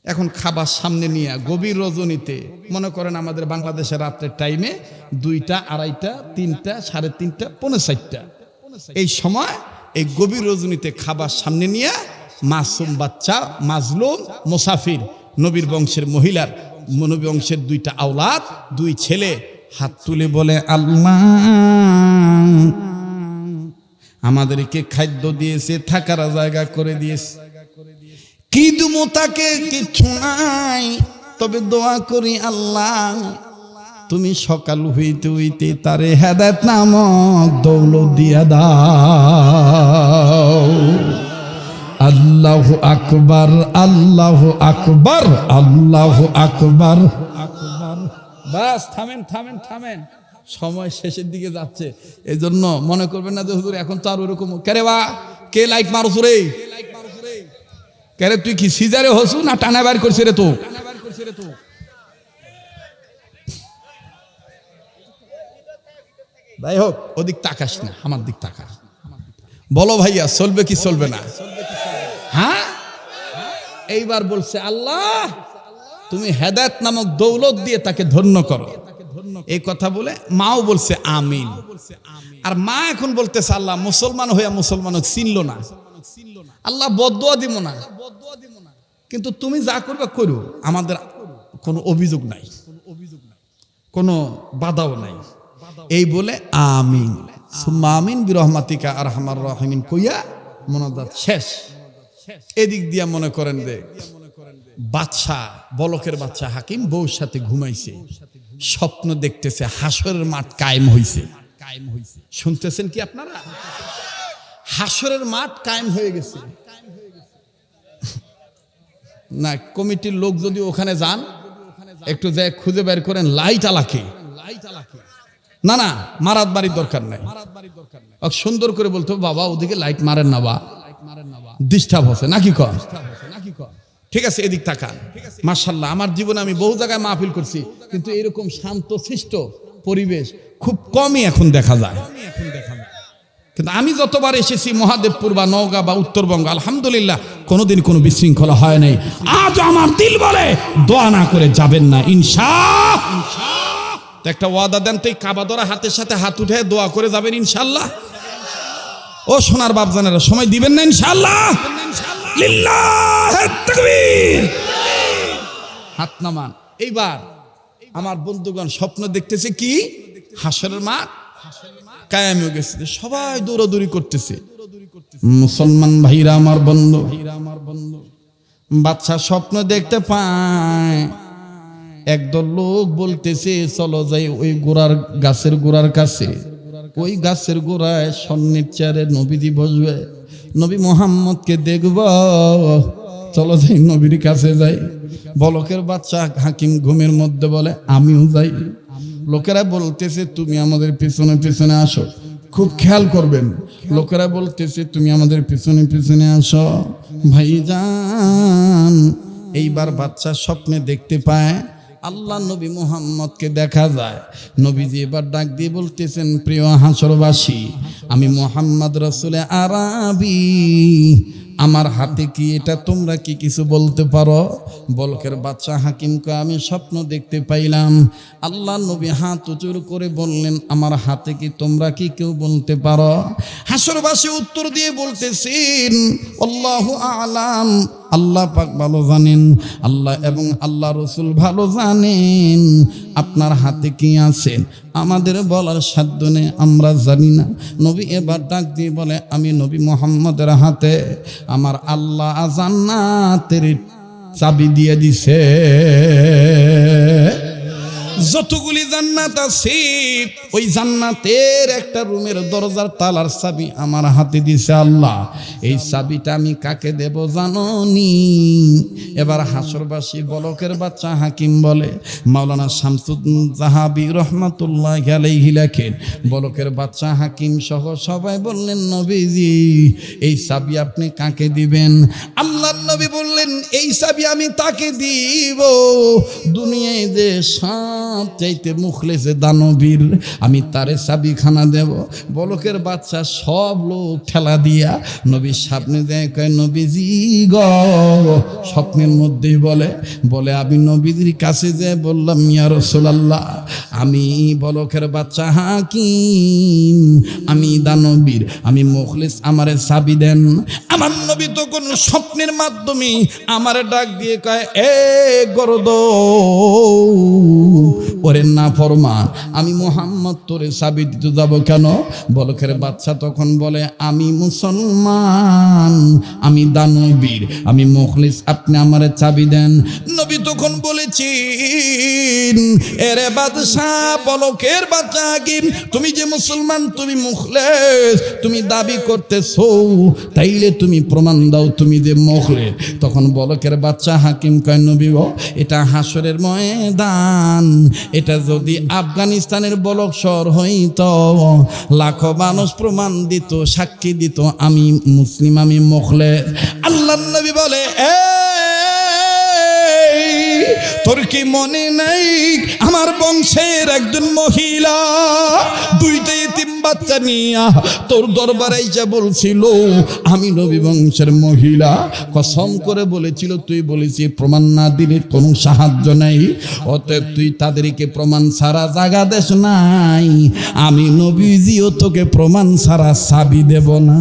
এখন খাবার সামনে নিয়ে গভীর রজনীতে, মনে করেন আমাদের বাংলাদেশের রাত্রের টাইমে 2টা, 2:30, 3টা, 3:30, 4:45, এই সময় এই গভীর রজনীতে খাবার সামনে নিয়ে মাসুম বাচ্চা, মাজলুম, মুসাফির, নবীর বংশের মহিলার, নবী বংশের 2টা আওলাদ, 2 ছেলে হাত তুলে বলে, আল্লাহ আমাদেরকে খাদ্য দিয়েছে, থাকার জায়গা করে দিয়েছে, কি দুমো তাকে কিছু নাই, তবে দোয়া করি আল্লাহ তুমি সকাল হইতে হইতে তারে হেদায়েত নামক দৌলত দিয়া দাও। আল্লাহু আকবার, আল্লাহু আকবার, আল্লাহু আকবার। বাস থামেন, সময় শেষের দিকে যাচ্ছে, এই জন্য মনে করবেন না যে হুজুর এখন তো আর ওরকম। কেরে বা কে লাইক মারছ রে? কেরে তুই কি সিজারে হসু না টানা বার করছে রে? তো যাই হোক, ওদিক তাকাস না, আমার দিক তাকা। বলো ভাইয়া, চলবে কি চলবে না? হ্যাঁ, এইবার বলছে, আল্লাহ তুমি হেদায়েত নামক দৌলত দিয়ে তাকে ধন্য করো। এই কথা বলে মাও বলছে আমিন। আর মা এখন বলতেছে আল্লাহ মুসলমান হইয়া মুসলমান চিনল না, আল্লাহ বদদুয়া দিব না, কিন্তু তুমি যা করবে করো, আমাদের কোনো অভিযোগ নাই, কোনো বাধাও নাই। এই বলে আমিন সুম্মা আমিন বিরহমাতিকা আরহামার রাহিমিন কইয়া মোনাজাত শেষ। এদিক দিয়া মনে করেন যে বাদশা, বলকের বাচ্চা হাকিম বউর সাথে ঘুমাইছে, স্বপ্ন দেখতেছে হাসরের মাঠ কায়েম হইছে। শুনতেছেন কি আপনারা? হাসরের মাঠ কায়েম হয়ে গেছে। না কমিটির লোক যদি ওখানে যান, একটু যে খুঁজে বের করেন লাইট আলাকে, না না মারাত বাড়ির দরকার নাই, সুন্দর করে বলতে হবে বাবা ওদিকে লাইট মারেন না, বা ডিস্টার্ব হচ্ছে নাকি কর, ঠিক আছে এদিক তাকান। মাশাআল্লাহ, আমার জীবনে আমি বহু জায়গায় মাহফিল করছি, কিন্তু এরকম শান্ত শিষ্ট পরিবেশ খুব কমই এখন দেখা যায়। কিন্তু আমি যতবার এসেছি মহাদেবপুর বা নওগাঁ বা উত্তরবঙ্গ, আলহামদুলিল্লাহ কোনোদিন কোনো বিশৃঙ্খলা হয় নাই। আজ আমার দিল বলে দোয়া না করে যাবেন না ইনশাআল্লাহ। তো একটা ওয়াদা দেন তো, এই কাবা ধরা হাতের সাথে হাত উঠে দোয়া করে যাবেন ইনশাআল্লাহ। ও সোনার বাপজানেরা সময় দিবেন না ইনশাআল্লাহ? লিল্লাহে তাকবীর, হাত নামান। এইবার আমার বন্ধুগণ স্বপ্ন দেখতেছে কি হাসরের মাঠ কায়েম হয়ে গেছে, সবাই দৌড়াদৌড়ি করতেছে। মুসলমান ভাইরা আমার বন্ধু, বাচ্চা স্বপ্ন দেখতে পায়, একদল লোক বলতেছে চলো যাই ওই গোড়ার গাছের গোড়ার কাছে, ওই গাছের গোড়ায় স্বর্ণের চেয়ারে নবীজি বসবে, নবী মুহাম্মদকে দেখব, চলো যাই নবীর কাছে যাই। বলকের বাচ্চা হাকিম ঘুমের মধ্যে বলে আমিও যাই। লোকেরা বলতেছে তুমি আমাদের পিছনে পিছনে আসো, খুব খেয়াল করবেন। লোকেরা বলতেছে তুমি আমাদের পিছনে পিছনে আসো। ভাইজান এইবার বাচ্চা স্বপ্নে দেখতে পায় আল্লাহ নবী মুহাম্মদকে দেখা যায়। নবীজি এবার ডাক দিয়ে বলতেছেন প্রিয় হাসরবাসী, আমি মুহাম্মদ রাসূলে আরাবী, আমার হাতে কি এটা তোমরা কি কিছু বলতে পারো? বলকের বাচ্চা হাকিমকে আমি স্বপ্ন দেখতে পাইলাম। আল্লাহ নবী হাত উঁচু করে বললেন আমার হাতে কি তোমরা কি কেউ বলতে পারো? হাসরবাসী উত্তর দিয়ে বলতেছেন আল্লাহু আ'লাম, আল্লাহ পাক ভালো জানেন, আল্লাহ এবং আল্লাহ রসুল ভালো জানেন আপনার হাতে কি আছে, আমাদের বলার সাধ্য নেই, আমরা জানি না। নবী এবার ডাক দিয়ে বলে আমি নবী মুহাম্মদের হাতে আমার আল্লাহ জান্নাতের চাবি দিয়ে দিছে। যতগুলি জান্নাত আছে ওই জান্নাতের একটা রুমের দরজার তালার চাবি আমার হাতে দিছে আল্লাহ। এই চাবিটা আমি কাকে দেব জানোনি? এবার হাসরবাসী বলকের বাচ্চা হাকিম বলে, মাওলানা শামসুজ্জাহাবী রহমাতুল্লাহি আলাইহি লেখেন, বলকের বাচ্চা হাকিম সহ সবাই বললেন নবীজি এই চাবি আপনি কাকে দিবেন? আল্লাহর নবী বললেন এই চাবি আমি তাকে দিব দুনিয়ায় যে চাইতে মুখলেছে দানবীর, আমি তারে চাবিখানা দেব। বলকের বাচ্চা সব লোক ঠেলা দিয়া নবীর সামনে দেয়, কয় নবীজি গ, স্বপ্নের মধ্যেই বলে আমি নবীজির কাছে যে বললাম ইয়া রাসূলুল্লাহ আমি বলকের বাচ্চা হাকিম, আমি দানবীর, আমি মুখলেস, আমারে চাবি দেন। আমার নবী তখন স্বপ্নের মাধ্যমে আমারে ডাক দিয়ে কয় এ গরদ, ওরে না ফরমান, আমি মুহাম্মদ তোরে চাবি দিতে যাব কেন? বলকের বাচ্চা তখন বলে আমি মুসলমান, আমি দানবীর, আমি মুখলিস, আপনি আমারে চাবি দেন। নবী তখন বলেছেন এরে বাদশা বলকের বাচ্চা হাকিম, তুমি যে মুসলমান, তুমি মুখলিস, তুমি দাবি করতেছো, তাইলে তুমি প্রমাণ দাও তুমি যে মুখলিস। তখন বলকের বাচ্চা হাকিম কয় নবী গো, এটা হাসরের ময়দান, এটা যদি আফগানিস্তানের বলক শহর হইতো লাখো মানুষ প্রমাণ দিত, সাক্ষী দিত আমি মুসলিম, আমি মুখলিস। আল্লাহর নবী বলে তোর কি মনে নেই আমার বংশের একজন মহিলা দুইটা ইতিম বাচ্চা নিয়া তোর দরবারে এসে বলছিল আমি নবী বংশের মহিলা, কসম করে বলেছিল তুই বলেছি প্রমাণ না দিলে কোনো সাহায্য নেই, অতএব তুই তাদেরকে প্রমাণ ছাড়া জাগা দেশ নাই, আমি নবীজিও তোকে প্রমাণ ছাড়া চাবি দেব না।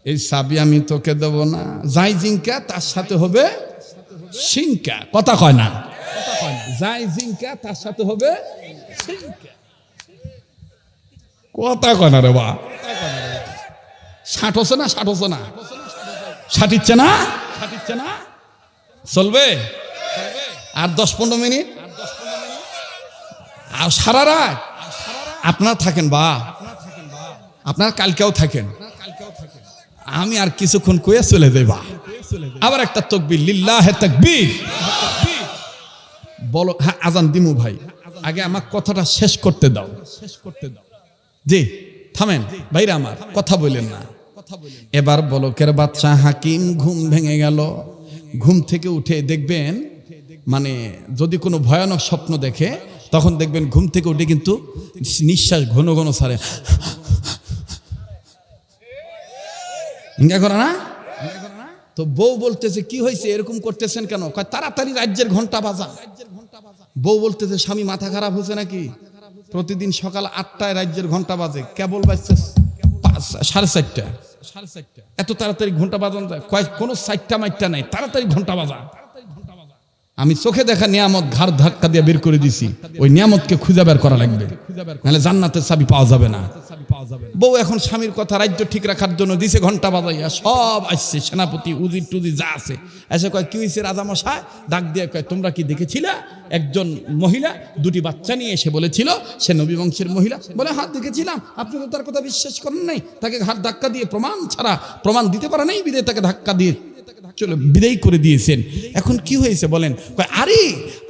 এই চাবি আমি তোকে দেব না, যাই জিঙ্কা তার সাথে হবে সিংকা। কথা কয় না, যাই জিঙ্কা তার সাথে হবে সিংকা। কথা কয় না রে বা, ষাট হচ্ছে না, ষাট হচ্ছে না, ষাটিচ্ছে না, ষাটিচ্ছে না, চলবে আর 10-15 মিনিট আর সারা রাত আপনারা থাকেন বা আপনারা কালকেও থাকেন, আমি আর কিছুক্ষণ কয়ে চলে যাই বা। আবার একটা তাকবীর, লিল্লাহে তাকবীর বলো। হ্যাঁ আজান দিমু ভাই, আগে আমার কথাটা শেষ করতে দাও। জি থামেন ভাইরা আমার, কথা বলেন না। এবার বলকের বাচ্চা হাকিম ঘুম ভেঙে গেল। ঘুম থেকে উঠে দেখবেন, মানে যদি কোনো ভয়ানক স্বপ্ন দেখে তখন দেখবেন ঘুম থেকে উঠে কিন্তু নিঃশ্বাস ঘন ঘন ছাড়ে, হিংগা করে না? তো বউ বলতেছে কি হয়েছে এরকম করতেছেন কেন? কয় তাড়াতাড়ি রাজ্যের ঘন্টা বাজা। বউ বলতেছে স্বামী মাথা খারাপ হয়েছে নাকি? প্রতিদিন সকাল 8টায় রাজ্যের ঘন্টা বাজে, কেবল বাজছে 4:30। এত তাড়াতাড়ি ঘন্টা বাজানো যায়? কয় কোনো 4টা মাইটটা নাই, তাড়াতাড়ি ঘন্টা বাজা। আমি চোখে দেখা নিয়ামত ঘাড় ধাক্কা দিয়ে বের করে দিছি, ওই নিয়ামতকে খুঁজে বের করা লাগবে, নাহলে জান্নাতের চাবি পাওয়া যাবে না। বউ এখন স্বামীর কথা রাজ্য ঠিক রাখার জন্য দিছে ঘন্টা বাজাইয়া, সব আসছে সেনাপতি উজির টুজির যা আছে এসে কয় কি হয়েছে রাজামশাই? ডাক দিয়ে কয় তোমরা কি দেখেছিলে একজন মহিলা 2টি বাচ্চা নিয়ে এসে বলেছিল সে নবী বংশের মহিলা? বলে হ্যাঁ দেখেছিলাম। আপনি তো তার কথা বিশ্বাস করেন নাই, তাকে ঘাড় ধাক্কা দিয়ে প্রমাণ ছাড়া, প্রমাণ দিতে পারে নাই বিদায় তাকে ধাক্কা দিয়ে চলো বিদায় করে দিয়েছেন। এখন কি হয়েছে বলেন? আরে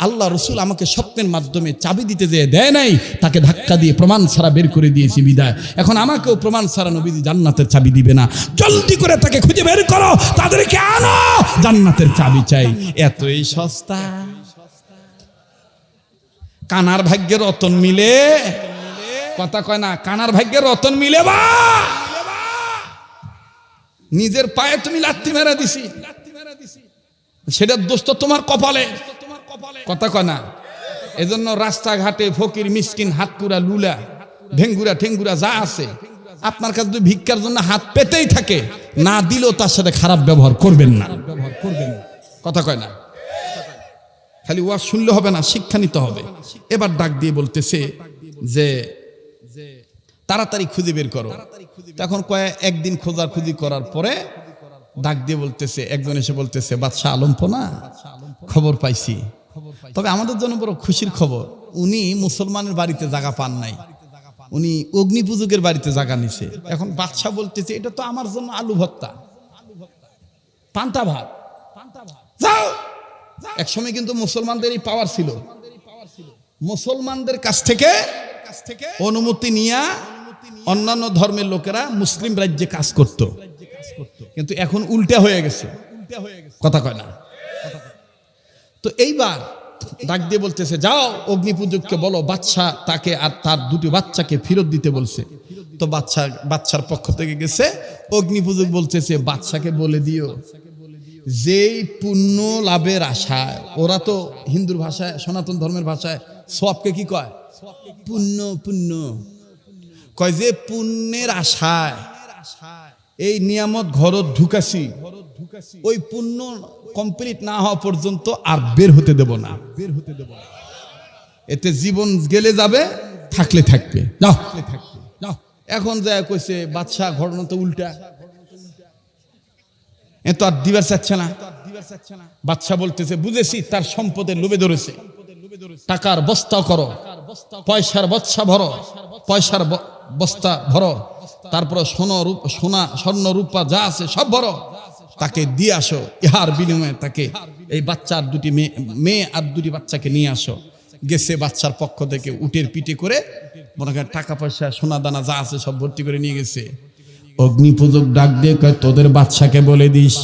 আল্লাহ রসুল আমাকে স্বপ্নের মাধ্যমে চাবি দিতে যেয়ে দেয় নাই, তাকে ধাক্কা দিয়ে প্রমাণ ছাড়া বের করে দিয়েছি বিদায়। এখন আমাকেও প্রমাণ ছাড়া নবীজি জান্নাতের চাবি দিবে না, জলদি করে তাকে খুঁজে বের করো, তাদেরকে আনো, জান্নাতের চাবি চাই। এতই সস্তা। কানার ভাগ্যের রতন মিলে, কথা কয় না, কানার ভাগ্যের রতন মিলে বা নিজের পায়ে তুমি লাথি মেরে দিছি, সেটার দোষ তো তোমার কপালে। কথা কয় না? এজন্য রাস্তাঘাটে ফকির মিসকিন হাতকুড়া লুলা ভেঙ্গুরা ঠেঙ্গুরা যা আছে আপনার কাছে যদি ভিক্ষার জন্য হাত পেতেই থাকে, না দিলেও তার সাথে খারাপ ব্যবহার করবেন না। কথা কয় না? খালি ওয়াজ শুনলে হবে না, শিক্ষা নিতে হবে। এবার ডাক দিয়ে বলতেছে যে তাড়াতাড়ি খুঁজে বের করো। তখন একদিন খোঁজাখুঁজি করার পরে ডাক দিয়ে বলতেছে, একজন এসে বলতেছে বাদশাহ আলমপনা খবর পাইছি, তবে আমাদের জন্য বড় খুশির খবর, উনি মুসলমানের বাড়িতে জায়গা পান নাই, উনি অগ্নি পূজকের বাড়িতে জায়গা নিছে। এখন বাদশাহ বলতেছে এটা তো আমার জন্য আলু ভর্তা, পান্তা ভাত, যাও। একসময় কিন্তু মুসলমানদের এই পাওয়ার ছিল, মুসলমানদের কাছ থেকে অনুমতি নিয়ে অন্যান্য ধর্মের লোকেরা মুসলিম রাজ্যে কাজ করত, কিন্তু এখন উল্টা হয়ে গেছে। কথা কয় না? তো এইবার ডাক দিয়ে বলতেছে যাও অগ্নিপূজককে বলো বাদশা তাকে আর তার 2টি বাচ্চাকে ফেরত দিতে বলছে। তো বাদশার পক্ষ থেকে গেছে, অগ্নিপূজক বলতেছে বাদশাকে বলে দিও যেই পুণ্য লাভের আশায়, ওরা তো হিন্দুর ভাষায় সনাতন ধর্মের ভাষায় সবকে কি কয়? পুণ্য। পুণ্য কয় যে পুণ্যের আশায় এই নিয়ামত ঘরত ঢুকাছি, ওই পুণ্য কমপ্লিট না হওয়া পর্যন্ত আর বের হতে দেব না। এতে জীবন গেলে যাবে, থাকলে থাকবে। এখন যা কইছে বাদশা, ঘটনা তো উল্টা, এ তো আর দিবার চাচ্ছে না। বাদশা বলতেছে বুঝেছি তার সম্পদের লোভে ধরেছে, টাকার বস্তা করো, পয়সার বস্তা ভরো, পয়সার বস্তা ভরো, তারপরে সোনা স্বর্ণ রূপা যা আছে সব ভরো, তাকে দিয়ে আসো। ইহার বিনিময়ে তাকে এই বাচ্চার 2টি মেয়ে আর 2টি বাচ্চাকে নিয়ে আসো। গেছে বাচ্চার পক্ষ থেকে উটের পিঠে করে মনে করেন টাকা পয়সা সোনা দানা যা আছে সব ভর্তি করে নিয়ে গেছে। অগ্নিপূজক ডাক দিয়ে কয় তোদের বাচ্চাকে বলে দিস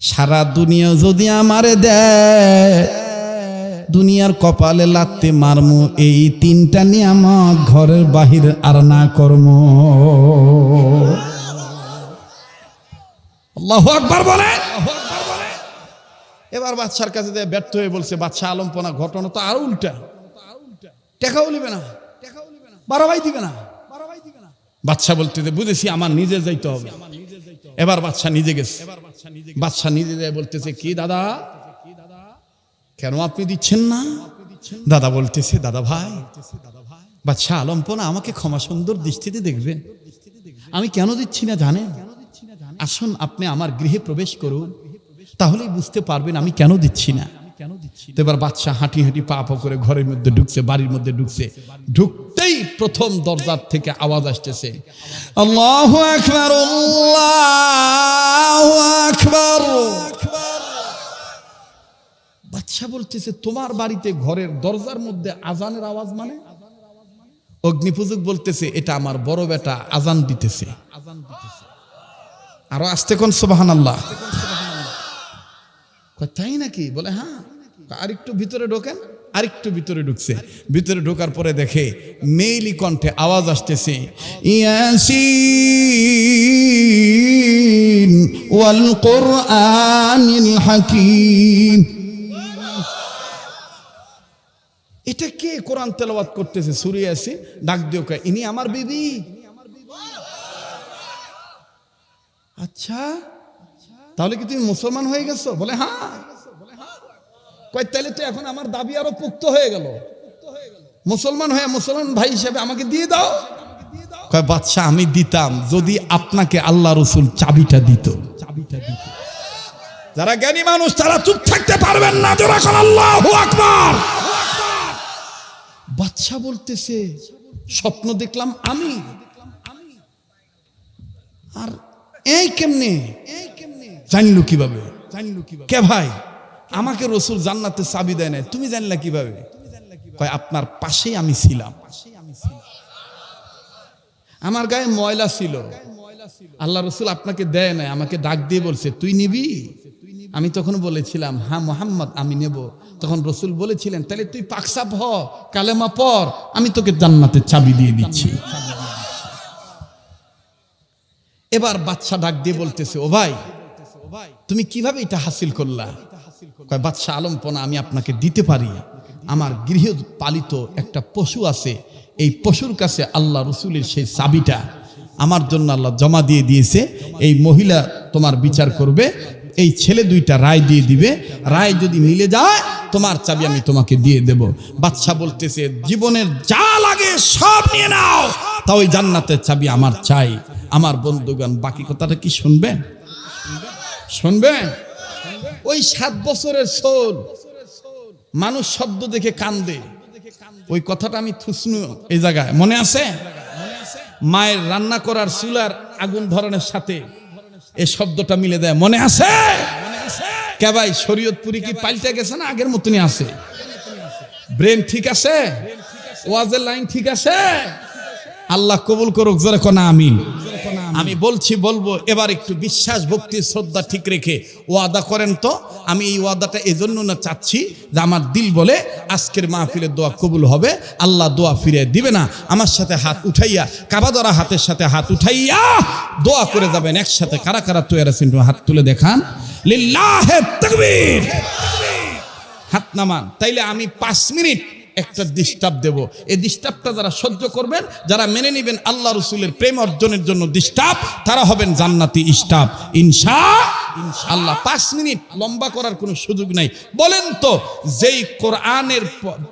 সারা দুনিয়া যদি আমারে দেয় দুনিয়ার কপালে লাত্তি মারমু, এই তিনটা নিয়ামত ঘরের বাহির আর না কর্ম। আল্লাহু আকবার বলে। এবার বাদশার কাছে ব্যর্থ হয়ে বলছে, বাদশা আলমপনা, ঘটনা তো আরো উল্টা, টাকাও নিবে না, বাড়াবাই দিবে না। বাদশা বলতে বুঝেছি আমার নিজে যাইতে হবে। এবার বাদশা নিজে গেছে। বাদশা নিজে যায় বলতেছে, কি দাদা, কেন আপনি দিচ্ছেন না? দাদা বলতেছে, দাদা ভাই, বাদশা আলমপনা আমাকে ক্ষমা সুন্দর দৃষ্টিতে দেখবেন, আমি কেন দিচ্ছি না জানেন? আসুন আপনি আমার গৃহে প্রবেশ করুন, তাহলেই বুঝতে পারবেন আমি কেন দিচ্ছি না। এবার বাদশা হাঁটি হাঁটি পা পা করে ঘরের মধ্যে ঢুকছে, বাড়ির মধ্যে ঢুকছে। ঢুকতেই প্রথম দরজার থেকে আওয়াজ আসতেছে, আল্লাহু আকবার, আল্লাহু আকবার। বাদশা বলতেছে, তোমার বাড়িতে ঘরের দরজার মধ্যে আজানের আওয়াজ মানে? অগ্নিপূজক বলতেছে, এটা আমার বড় বেটা আজান দিতেছে। আরো আস্তে কোন সুবহানাল্লাহ। তাই নাকি? বলে হ্যাঁ। আরেকটু ভিতরে ঢোকেন। আরেকটু ভিতরে ঢুকছে। ভিতরে ঢোকার পরে দেখে মেইলি কণ্ঠে আওয়াজ আসতেছে, ইয়াসিন ওয়াল কুরআনিল হাকীম। এটা কে কোরআন তেলাওয়াত করতেছে? সূরা ইয়াসিন। ডাক দিও, কয় ইনি আমার বিবি। আচ্ছা, তাহলে কি তুমি মুসলমান হয়ে গেছো? বলে হ্যাঁ। কয় তাহলে তো এখন আমার দাবি আরো পুক্ত হয়ে গেল, মুসলমান হয়ে মুসলমান ভাই হিসেবে আমাকে দিয়ে দাও। কয় বাদশা, আমি দিতাম যদি আপনাকে আল্লাহ রসুল চাবিটা দিত। যারা জ্ঞানী মানুষ তারা চুপ থাকতে পারবেন না। যারা এখন আল্লাহু আকবার। বাদশা বলতেছে, স্বপ্ন দেখলাম আমি। আর এই কেমনে জানলু কিভাবে? কে ভাই? আমাকে রসুল জান্নাতের চাবি দেয় না, তুমি জানলা কিভাবে? কয় আপনার পাশেই আমি ছিলাম, আমার গায়ে ময়লা ছিল, আল্লাহ রসুল আপনাকে দেয় না, আমাকে ডাক দিয়ে বলছে তুই নিবি। আমি তখন বলেছিলাম হ্যাঁ মুহাম্মদ আমি নেব। তখন রসুল বলেছিলেন তাহলে তুই পাকসাপ হ, কালেমা পড়, আমি তোকে জান্নাতের চাবি দিয়ে দিচ্ছি। এবার বাদশা ডাক দিয়ে বলতেছে, ও ভাই তুমি কিভাবে এটা হাসিল করলা? কয় বাদশা আলমপনা, আমি আপনাকে দিতে পারি। আমার গৃহপালিত একটা পশু আছে, এই পশুর কাছে আল্লাহ রসুলের সেই চাবিটা আমার জন্য আল্লাহ জমা দিয়ে দিয়েছে। এই মহিলা তোমার বিচার করবে, এই ছেলে দুইটা রায় দিয়ে দিবে, রায় যদি মিলে যায় তোমার চাবি আমি তোমাকে দিয়ে দেব। বাদশা বলতেছে, জীবনের যা লাগে সব নিয়ে নাও, তা ওই জান্নাতের চাবি আমার চাই। আমার বন্ধুগণ, বাকি কথাটা কি শুনবেন? শুনবেন? ওই 7 বছরের সোল মানুষ শব্দ দেখে কান্দে, ওই কথাটা আমি থুসনু এই জায়গায় মনে আছে? মায়ের রান্না করার চুলার আগুন ধরানোর সাথে এই শব্দটা মিলে দেয়, মনে আছে? কে ভাই, শরীয়তপুরি কি পাল্টে গেছে না আগের মতনই আছে? ব্রেন ঠিক আছে? ওয়াজের লাইন ঠিক আছে? আল্লাহ কবুল করুক, জোরে কোনা আমিন। আমি বলবো এবার একটু বিশ্বাস ভক্তি শ্রদ্ধা ঠিক রেখে ওয়াদা করেন তো। আমি এই ওয়াদাটা এজন্য না চাচ্ছি যে আমার দিল বলে আজকের মাহফিলের দোয়া কবুল হবে, আল্লাহ দোয়া ফিরে দিবে না। আমার সাথে হাত উঠাইয়া, কাবা ধরা হাতের সাথে হাত উঠাইয়া দোয়া করে যাবেন একসাথে। কারা কারা তৈরি আছেন হাত তুলে দেখান। লিল্লাহে তাকবীর। হাত নামান। তাইলে আমি 5 মিনিট একটা ডিস্টার্ব দেব। এই ডিস্টার্বটা যারা সহ্য করবেন, যারা মেনে নেবেন আল্লাহ রসুলের প্রেম অর্জনের জন্য ডিস্টার্ব, তারা হবেন জান্নাতি স্টাফ ইনশাআল্লাহ। 5 মিনিট লম্বা করার কোনো সুযোগ নাই। বলেন তো, যেই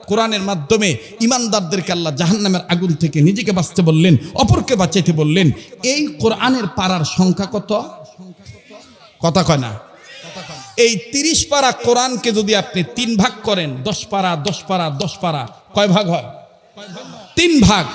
কোরআনের মাধ্যমে ইমানদারদেরকে আল্লাহ জাহান্নামের আগুন থেকে নিজেকে বাঁচতে বললেন, অপরকে বাঁচাইতে বললেন, এই কোরআনের পারার সংখ্যা কত? কথা কয় না। এই 30 পারা কোরআনকে যদি আপনি 3 ভাগ করেন, 10 পারা 10 পারা 10 পারা, কয় ভাগ হয়? 3 ভাগ।